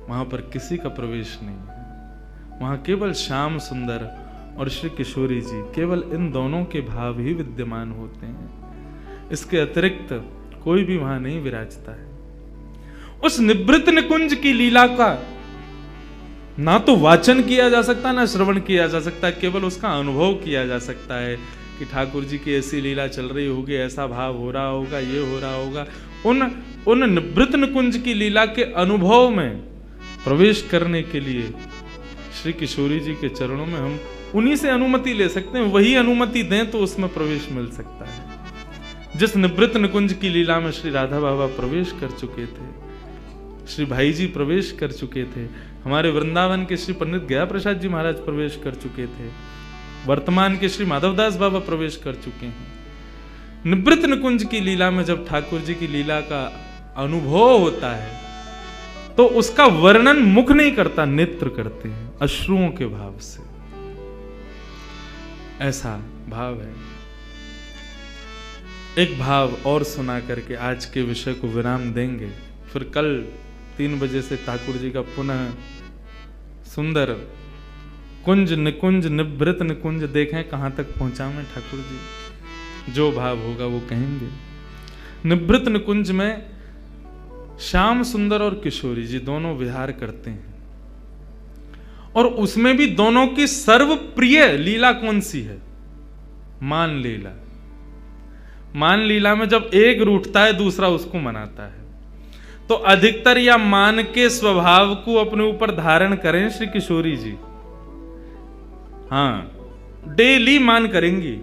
वहां पर किसी का प्रवेश नहीं है। वहां केवल श्याम सुंदर और श्री किशोरी जी, केवल इन दोनों के भाव ही विद्यमान होते हैं। इसके अतिरिक्त कोई भी वहां नहीं विराजता है। उस निवृत्त निकुंज की लीला का ना तो वाचन किया जा सकता, ना श्रवण किया जा सकता, केवल उसका अनुभव किया जा सकता है कि ठाकुर जी की ऐसी लीला चल रही होगी, ऐसा भाव हो रहा होगा, ये हो रहा होगा। उन निवृत्त निकुंज की लीला के अनुभव में प्रवेश करने के लिए श्री किशोरी जी के चरणों में हम उन्हीं से अनुमति ले सकते हैं। वही अनुमति दें तो उसमें प्रवेश मिल सकता है। जिस निवृत्त निकुंज की लीला में श्री राधा बाबा प्रवेश कर चुके थे, श्री भाई जी प्रवेश कर चुके थे, हमारे वृंदावन के श्री पंडित गया प्रसाद जी महाराज प्रवेश कर चुके थे, वर्तमान के श्री माधवदास बाबा प्रवेश कर चुके हैं। निवृत्त निकुंज की लीला में जब ठाकुर जी की लीला का अनुभव होता है तो उसका वर्णन मुख नहीं करता, नेत्र करते हैं अश्रुओं के भाव से। ऐसा भाव है। एक भाव और सुना करके आज के विषय को विराम देंगे, फिर कल 3 बजे से ठाकुर जी का पुनः सुंदर कुंज निकुंज निवृत्त निकुंज देखें कहां तक पहुंचा में ठाकुर जी। जो भाव होगा वो कहेंगे। निवृत्त निकुंज में श्याम सुंदर और किशोरी जी दोनों विहार करते हैं, और उसमें भी दोनों की सर्वप्रिय लीला कौन सी है? मान लीला। मान लीला में जब एक रूठता है दूसरा उसको मनाता है, तो अधिकतर या मान के स्वभाव को अपने ऊपर धारण करें श्री किशोरी जी। हाँ, डेली मान करेंगी,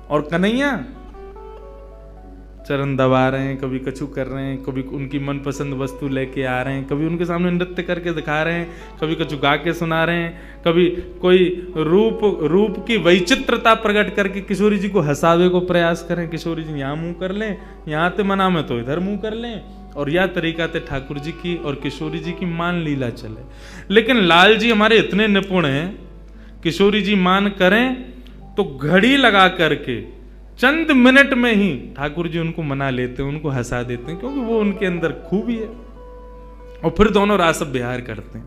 और कन्हैया चरण दबा रहे हैं, कभी कछु कर रहे हैं, कभी उनकी मनपसंद वस्तु लेके आ रहे हैं, कभी उनके सामने नृत्य करके दिखा रहे हैं, कभी कछु गा के सुना रहे हैं, कभी कोई रूप की वैचित्रता प्रकट करके किशोरी जी को हंसावे को प्रयास करें। किशोरी जी यहाँ मुंह कर लें, यहाँ ते मना में तो इधर मुंह कर लें, और यह तरीका ते ठाकुर जी की और किशोरी जी की मान लीला चले। लेकिन लाल जी हमारे इतने निपुण हैं, किशोरी जी मान करें तो घड़ी लगा करके चंद मिनट में ही ठाकुर जी उनको मना लेते हैं, उनको हंसा देते हैं, क्योंकि वो उनके अंदर खूबी है। और फिर दोनों रास विहार करते हैं।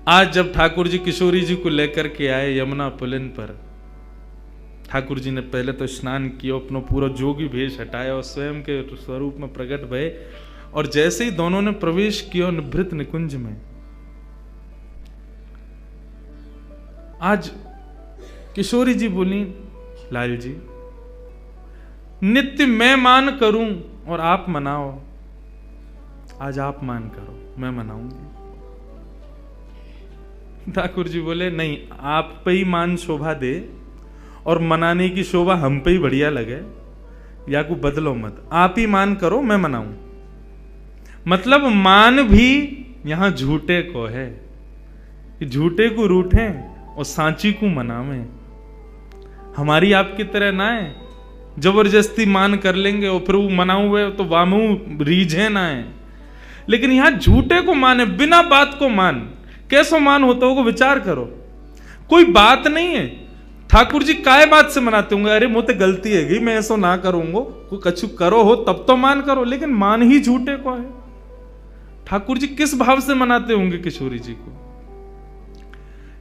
आज जब ठाकुर जी किशोरी जी को लेकर के आए यमुना पुलिन पर, ठाकुर जी ने पहले तो स्नान किया, अपना पूरा जोगी भेष हटाया और स्वयं के स्वरूप में प्रकट भये। और जैसे ही दोनों ने प्रवेश किया निभृत निकुंज में, आज किशोरी जी बोली, लाल जी नित्य मैं मान करूं और आप मनाओ, आज आप मान करो, मैं मनाऊंगी। ठाकुर जी बोले नहीं, आप पे ही मान शोभा दे और मनाने की शोभा हम पे ही बढ़िया लगे, या को बदलो मत, आप ही मान करो, मैं मनाऊं। मतलब मान भी यहां झूठे को है, झूठे को रूठे और सांची को मनावे। हमारी आपकी तरह ना है जबरदस्ती मान कर लेंगे और फिर वो मनाऊ हुए तो वामू रीझे ना है। लेकिन यहां झूठे को माने, बिना बात को मान। कैसो मान होता होगा विचार करो, कोई बात नहीं है। ठाकुर जी काय बात से मनाते होंगे, अरे मुझे गलती है, मैं ऐसा ना करूंगा, कोई कछु करो हो तब तो मान करो, लेकिन मान ही झूठे को है। ठाकुर जी किस भाव से मनाते होंगे किशोरी जी को।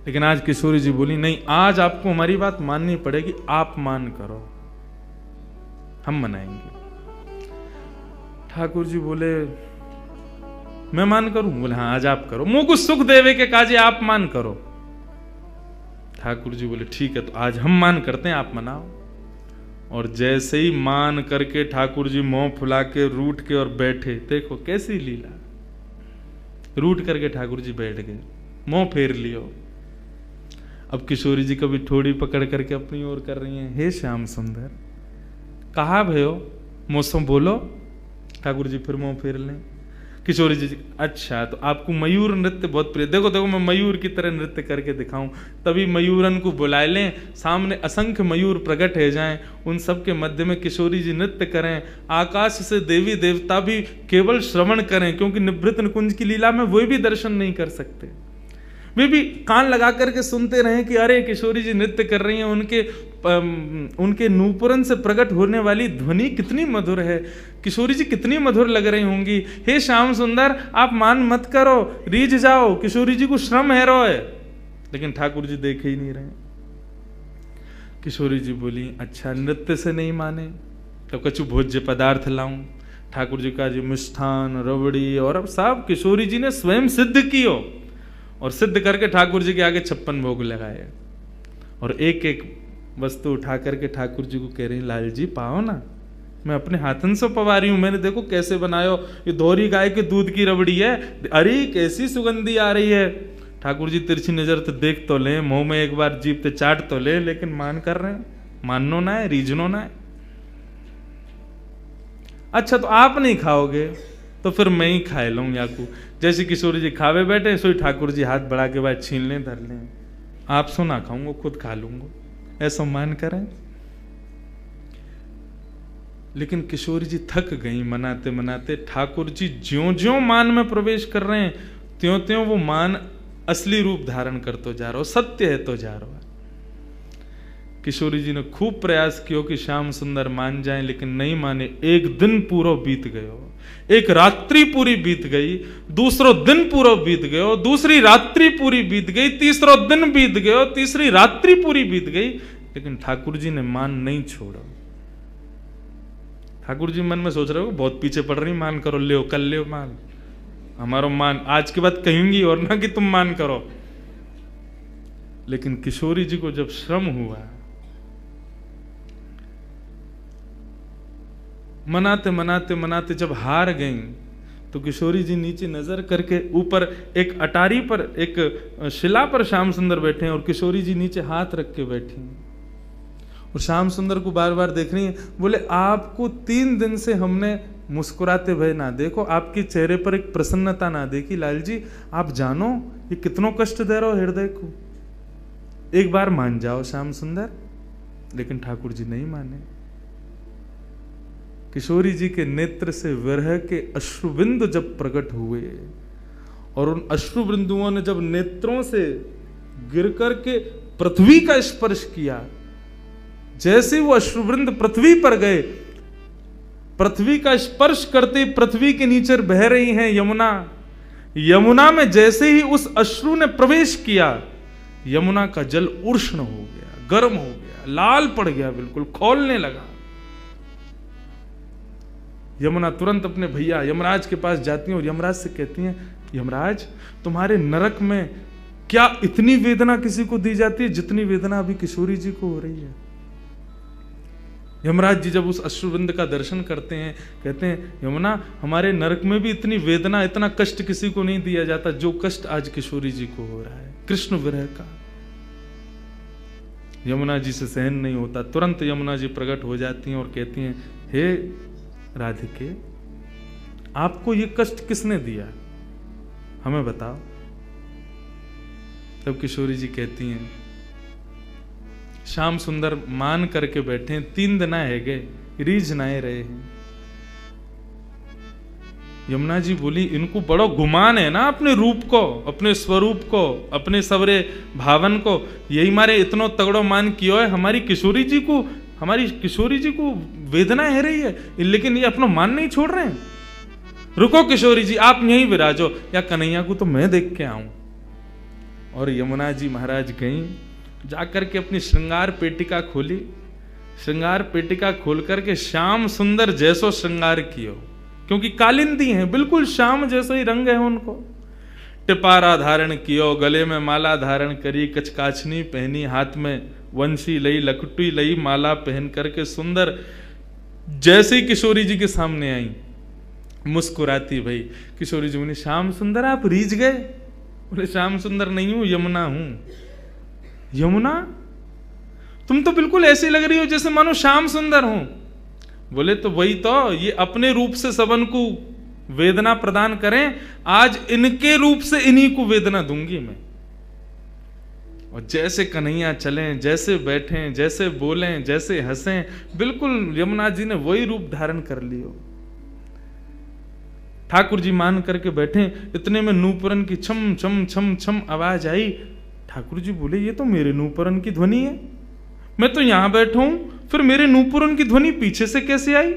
लेकिन आज किशोरी जी बोली नहीं, आज आपको हमारी बात माननी पड़ेगी, आप मान करो, हम मनाएंगे। ठाकुर जी बोले मैं मान करूं? बोले हाँ आज आप करो, मुंह को सुख देवे के काजे आप मान करो। ठाकुर जी बोले ठीक है, तो आज हम मान करते हैं, आप मनाओ। और जैसे ही मान करके ठाकुर जी मुंह फुला के रूठ के और बैठे, देखो कैसी लीला, रूठ करके ठाकुर जी बैठ गए, मुंह फेर लियो। अब किशोरी जी कभी ठोड़ी पकड़ करके अपनी ओर कर रही हैं, हे श्याम सुंदर कहा भयो मौसम बोलो। ठाकुर जी फिर मुंह फेर लें। किशोरी जी अच्छा, तो आपको मयूर नृत्य बहुत प्रिय, देखो देखो मैं मयूर की तरह नृत्य करके दिखाऊं, तभी मयूरन को बुलाए लें, सामने असंख्य मयूर प्रकट हो जाएं, उन सब के मध्य में किशोरी जी नृत्य करें, आकाश से देवी देवता भी केवल श्रवण करें, क्योंकि निभृत निकुंज की लीला में वे भी दर्शन नहीं कर सकते, वे भी कान लगा करके सुनते रहे कि अरे किशोरी जी नृत्य कर रही हैं, उनके नूपुरन से प्रकट होने वाली ध्वनि कितनी मधुर है, किशोरी जी कितनी मधुर लग रही होंगी। हे श्याम सुंदर आप मान मत करो, रीझ जाओ, किशोरी जी को श्रम है रो है। लेकिन ठाकुर जी देखे ही नहीं रहे। किशोरी जी बोली अच्छा नृत्य से नहीं माने तो कछु भोज्य पदार्थ लाऊं। ठाकुर जी का जी मिष्ठान रबड़ी और अब सब किशोरी जी ने स्वयं सिद्ध कियो, और सिद्ध करके ठाकुर जी के आगे 56 भोग लगाए, और एक एक वस्तु उठा करके ठाकुर जी को कह रही लाल जी पाओ ना, मैं अपने हाथन से पवा रही हूं, मैंने देखो कैसे बनायो, ये दोहरी गाय के दूध की रबड़ी है, अरे कैसी सुगंधी आ रही है। ठाकुर जी तिरछी नजर तो देख तो ले, मुंह में एक बार जीभ ते चाट तो ले, लेकिन मान कर रहे हैं, माननो ना है, रीझनो ना है। अच्छा तो आप नहीं खाओगे तो फिर मैं ही खाए लूं याकू। जैसे किशोरी जी खावे बैठे सोई ठाकुर जी हाथ बढ़ा के बाद छीन लें धर लें, आप सो ना खाऊंगा खुद खा लूंगा, ऐसा मान करें। लेकिन किशोरी जी थक गई मनाते मनाते। ठाकुर जी ज्यों ज्यों मान में प्रवेश कर रहे हैं त्यों त्यों वो मान असली रूप धारण करते जा रहा हो, सत्य है तो जा रहा है। किशोरी जी ने खूब प्रयास किया कि श्याम सुंदर मान जाएं, लेकिन नहीं माने। एक दिन पूरा बीत गयो, एक रात्रि पूरी बीत गई, दूसरो दिन पूरा बीत गयो, दूसरी रात्रि पूरी बीत गई, तीसरो दिन बीत गयो, तीसरी रात्रि पूरी बीत गई, लेकिन ठाकुर जी ने मान नहीं छोड़ा। ठाकुर जी मन में सोच रहे हो बहुत पीछे पड़ रही, मान करो, ले कल ले मान, हमारा मान आज के बाद कहेंगी और ना कि तुम मान करो। लेकिन किशोरी जी को जब श्रम हुआ, मनाते मनाते मनाते जब हार गईं, तो किशोरी जी नीचे नजर करके ऊपर एक अटारी पर एक शिला पर श्याम सुंदर बैठे हैं, और किशोरी जी नीचे हाथ रख के बैठी हैं और श्याम सुंदर को बार बार देख रही हैं। बोले आपको 3 दिन से हमने मुस्कुराते भय ना देखो, आपके चेहरे पर एक प्रसन्नता ना देखी, लाल जी आप जानो ये कितनों कष्ट दे रहे हो हृदय को, एक बार मान जाओ श्याम सुंदर। लेकिन ठाकुर जी नहीं माने। किशोरी जी के नेत्र से विरह के अश्रुबिंदु जब प्रकट हुए, और उन अश्रुबिंदुओं ने जब नेत्रों से गिर कर के पृथ्वी का स्पर्श किया, जैसे वो अश्रुवृंद पृथ्वी पर गए, पृथ्वी का स्पर्श करते पृथ्वी के नीचे बह रही हैं यमुना। यमुना में जैसे ही उस अश्रु ने प्रवेश किया, यमुना का जल उष्ण हो गया, गर्म हो गया, लाल पड़ गया, बिल्कुल खौलने लगा। यमुना तुरंत अपने भैया यमराज के पास जाती हैं और यमराज से कहती हैं, यमराज तुम्हारे नरक में क्या इतनी वेदना किसी को दी जाती है जितनी वेदना अभी किशोरी जी को हो रही है। यमराज जी जब उस अश्रुवृंद का दर्शन करते हैं, कहते हैं यमुना हमारे नरक में भी इतनी वेदना, इतना कष्ट किसी को नहीं दिया जाता जो कष्ट आज किशोरी जी को हो रहा है, कृष्ण विरह का। यमुना जी से सहन नहीं होता, तुरंत यमुना जी प्रकट हो जाती हैं और कहती हैं, हे राधिके, आपको ये कष्ट किसने दिया, हमें बताओ। तब किशोरी जी कहती हैं, श्याम सुंदर मान करके बैठे हैं, 3 दिन है गए, रीझ नाए रहे हैं। यमुना जी बोली, इनको बड़ो गुमान है ना अपने रूप को, अपने स्वरूप को, अपने सवरे भावन को, यही मारे इतनो तगड़ो मान कियो है। हमारी किशोरी जी को वेदना है रही है, लेकिन ये अपना मान नहीं छोड़ रहे हैं। रुको किशोरी जी, आप यहीं विराजो, या कन्हैया को तो मैं देख के आऊं। और यमुना जी महाराज गई, जाकर के अपनी श्रृंगार पेटिका खोली, श्रृंगार पेटिका खोल करके श्याम सुंदर जैसो श्रृंगार कियो, क्योंकि कालिंदी हैं, बिल्कुल श्याम जैसे ही रंग है उनको। टिपारा धारण कियो, गले में माला धारण करी, कचकाचनी पहनी, हाथ में वंशी लई, लकटी लई, माला पहन करके सुंदर जैसे ही किशोरी जी के सामने आई, मुस्कुराती भाई। किशोरी जी बोली, श्याम सुंदर आप रीझ गए? बोले, श्याम सुंदर नहीं हूं, यमुना हूं। यमुना, तुम तो बिल्कुल ऐसी लग रही हो जैसे मानो श्याम सुंदर हो। बोले, तो वही तो, ये अपने रूप से सबन को वेदना प्रदान करें, आज इनके रूप से इन्हीं को वेदना दूंगी मैं। और जैसे कन्हैया चलें, जैसे बैठें, जैसे बोलें, जैसे हंसें, बिल्कुल यमुना जी ने वही रूप धारण कर लियो। ठाकुर जी मान करके बैठे, इतने में नूपुरन की छम छम छम छम आवाज आई। ठाकुर जी बोले, ये तो मेरे नूपुरन की ध्वनि है, मैं तो यहां बैठा हूं, फिर मेरे नूपुरन की ध्वनि पीछे से कैसे आई?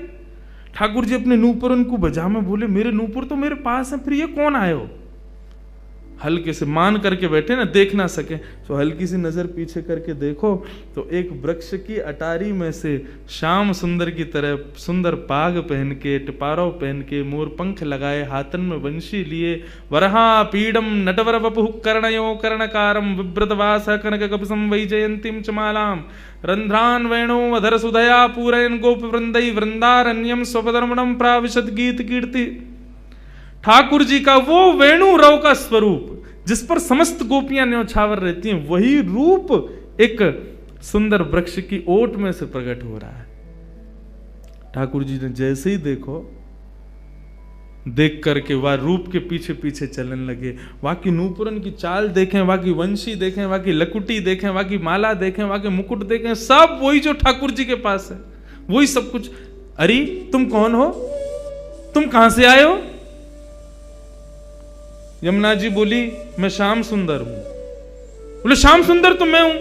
ठाकुर जी अपने नूपुरन को बजा में बोले, मेरे नूपुर तो मेरे पास है, फिर ये कौन आयो? हल्के से मान करके बैठे ना, देख ना सके, तो हल्की सी नजर पीछे करके देखो तो एक वृक्ष की अटारी में से श्याम सुंदर की तरह सुंदर पाग पहन के, टिपारो पहन के, मोर पंख लगाए, हाथन में वंशी लिए, वरहा पीडम नटवर वपुः कर्णयो कर्णकारम विव्रतवास कनक कपिसं वैजयंतीं च मालाम रंध्रान वेणो अधर सुधया पूरयन् गोप वृंदै वृंदारण्यम स्वपदर्मणम प्राविशद गीत कीर्ति। ठाकुर जी का वो वेणु रव का स्वरूप, जिस पर समस्त गोपियां न्यौछावर रहती हैं, वही रूप एक सुंदर वृक्ष की ओट में से प्रकट हो रहा है। ठाकुर जी ने जैसे ही देखो, देख करके वह रूप के पीछे पीछे चलने लगे। वहां की नूपुरन की चाल देखें, वहां की वंशी देखें, वहां की लकुटी देखें, वहां की माला देखें, वहां के मुकुट देखें, सब वही जो ठाकुर जी के पास है, वही सब कुछ। अरे तुम कौन हो, तुम कहां से आए हो? यमुना जी बोली, मैं श्याम सुंदर हूं। बोले, श्याम सुंदर तो मैं हूं।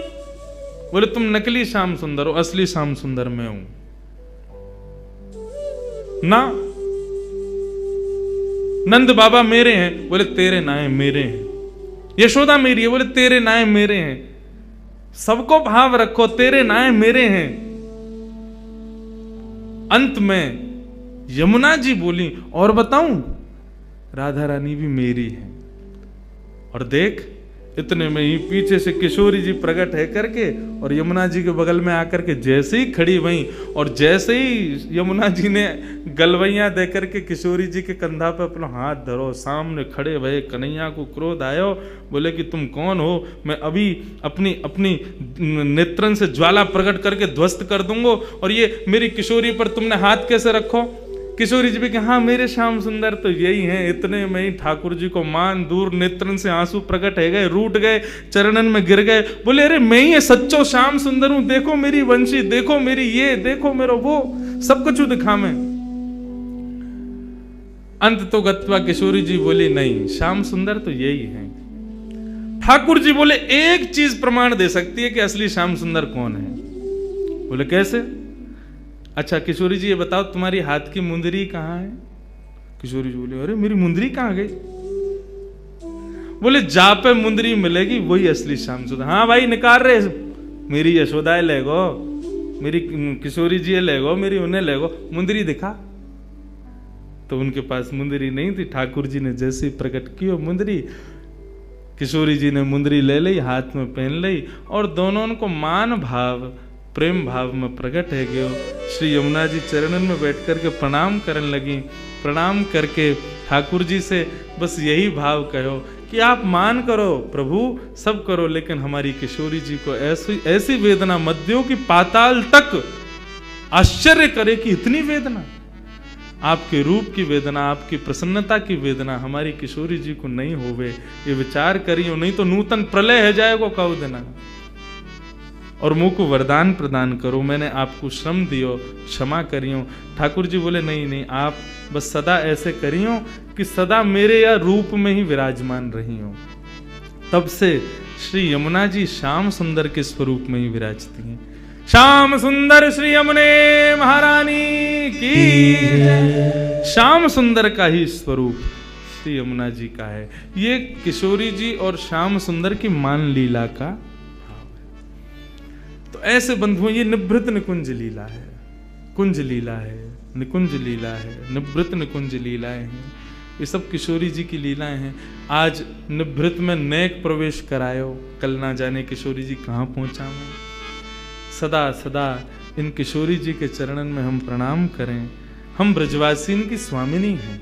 बोले, तुम नकली श्याम सुंदर हो, असली श्याम सुंदर मैं हूं ना। नंद बाबा मेरे हैं। बोले, तेरे नाए मेरे हैं। यशोदा मेरी है। बोले, तेरे नाए मेरे हैं। सबको भाव रखो, तेरे नाए मेरे हैं। अंत में यमुना जी बोली, और बताऊं, राधा रानी भी मेरी है। और देख, इतने में ही पीछे से किशोरी जी प्रकट है करके और यमुना जी के बगल में आकर के जैसे ही खड़ी वहीं, और जैसे ही यमुना जी ने गलवैया दे करके किशोरी जी के कंधा पे अपना हाथ धरो, सामने खड़े भये कन्हैया को क्रोध आयो। बोले कि तुम कौन हो? मैं अभी अपनी नेत्रन से ज्वाला प्रकट करके ध्वस्त कर दूंगा, और ये मेरी किशोरी पर तुमने हाथ कैसे रखो? किशोरी जी भी कि हाँ, मेरे श्याम सुंदर तो यही हैं। इतने में ही ठाकुर जी को मान दूर नेत्रन से आंसू प्रकट है गए, रूठ गए, चरणन में गिर गए। बोले, अरे मैं ही सच्चो श्याम सुंदर हूं, देखो मेरी वंशी, देखो मेरी ये, देखो मेरा वो, सब कुछ दिखा मैं। अंत तो गत्वा किशोरी जी बोली, नहीं, श्याम सुंदर तो यही है। ठाकुर जी बोले, एक चीज प्रमाण दे सकती है कि असली श्याम सुंदर कौन है। बोले कैसे? अच्छा किशोरी जी ये बताओ तुम्हारी हाथ की मुंदरी कहाँ है? किशोरी जी बोले अरे मेरी मुंदरी कहाँ गई? बोले जा पे मुंदरी मिलेगी वही असली श्याम सुंदर। हाँ भाई निकाल रहे, मेरी यशोदा ले गो, मेरी किशोरी जी ले गो, मेरी उन्हें ले गो, मुंदरी दिखा। तो उनके पास मुंदरी नहीं थी। ठाकुर जी ने जैसे प्रकट की वो मुंदरी, किशोरी जी ने मुंदरी ले ली, हाथ में पहन ली और दोनों उनको मान भाव प्रेम भाव में प्रकट है गयो। श्री यमुना जी चरणन में बैठ करके प्रणाम करने लगी। प्रणाम करके ठाकुर जी से बस यही भाव कहो कि आप मान करो प्रभु, सब करो, लेकिन हमारी किशोरी जी को ऐसी ऐसी वेदना मत दो कि पाताल तक आश्चर्य करे कि इतनी वेदना, आपके रूप की वेदना, आपकी प्रसन्नता की वेदना हमारी किशोरी जी को नहीं होवे, ये विचार करियो, नहीं तो नूतन प्रलय है जाएगो कौ देना। और मुंह को वरदान प्रदान करो, मैंने आपको श्रम दियो, क्षमा करियो। ठाकुर जी बोले नहीं नहीं, आप बस सदा ऐसे करियो कि सदा मेरे या रूप में ही विराजमान रही हो। तब से श्री यमुना जी श्याम सुंदर के स्वरूप में ही विराजती हैं। श्याम सुंदर श्री यमुने महारानी की। श्याम सुंदर का ही स्वरूप श्री यमुना जी का है। ये किशोरी जी और श्याम सुंदर की मान लीला का भाव है। तो ऐसे बंधुओं ये निभृत निकुंज लीला है, कुंज लीला है, निकुंज लीला है, निभृत निकुंज लीलाएं हैं। ये सब किशोरी जी की लीलाएं हैं। आज निभृत में नेक प्रवेश करायो, कल ना जाने किशोरी जी कहाँ पहुंचा मैं। सदा सदा इन किशोरी जी के चरणन में हम प्रणाम करें। हम ब्रजवासीन की स्वामिनी हैं।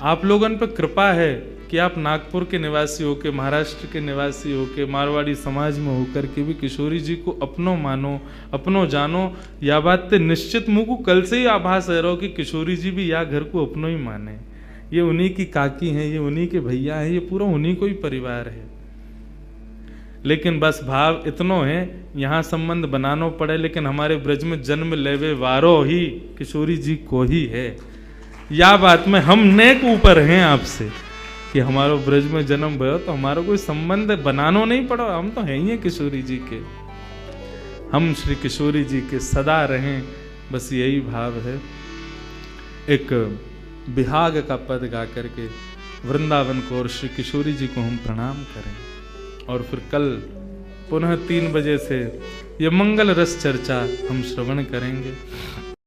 आप लोगों पर कृपा है कि आप नागपुर के निवासी होके, महाराष्ट्र के निवासी होके, मारवाड़ी समाज में होकर के भी किशोरी जी को अपनो मानो, अपनो जानो। या बात ते निश्चित मुँह को कल से ही आभास है रहो कि किशोरी जी भी या घर को अपनो ही माने। ये उन्हीं की काकी हैं, ये उन्हीं के भैया हैं, ये पूरा उन्हीं को ही परिवार है। लेकिन बस भाव इतनो है, यहाँ संबंध बनानो पड़े, लेकिन हमारे ब्रज में जन्म लेवे वारो ही किशोरी जी को ही है। या बात में हम नेक ऊपर हैं आपसे कि हमारो ब्रज में जन्म भयो तो हमारा कोई संबंध बनानो नहीं पड़ो, हम तो हैं ही किशोरी जी के। हम श्री किशोरी जी के सदा रहें, बस यही भाव है। एक बिहाग का पद गा करके वृंदावन को और श्री किशोरी जी को हम प्रणाम करें। और फिर कल पुनः 3 बजे से ये मंगल रस चर्चा हम श्रवण करेंगे।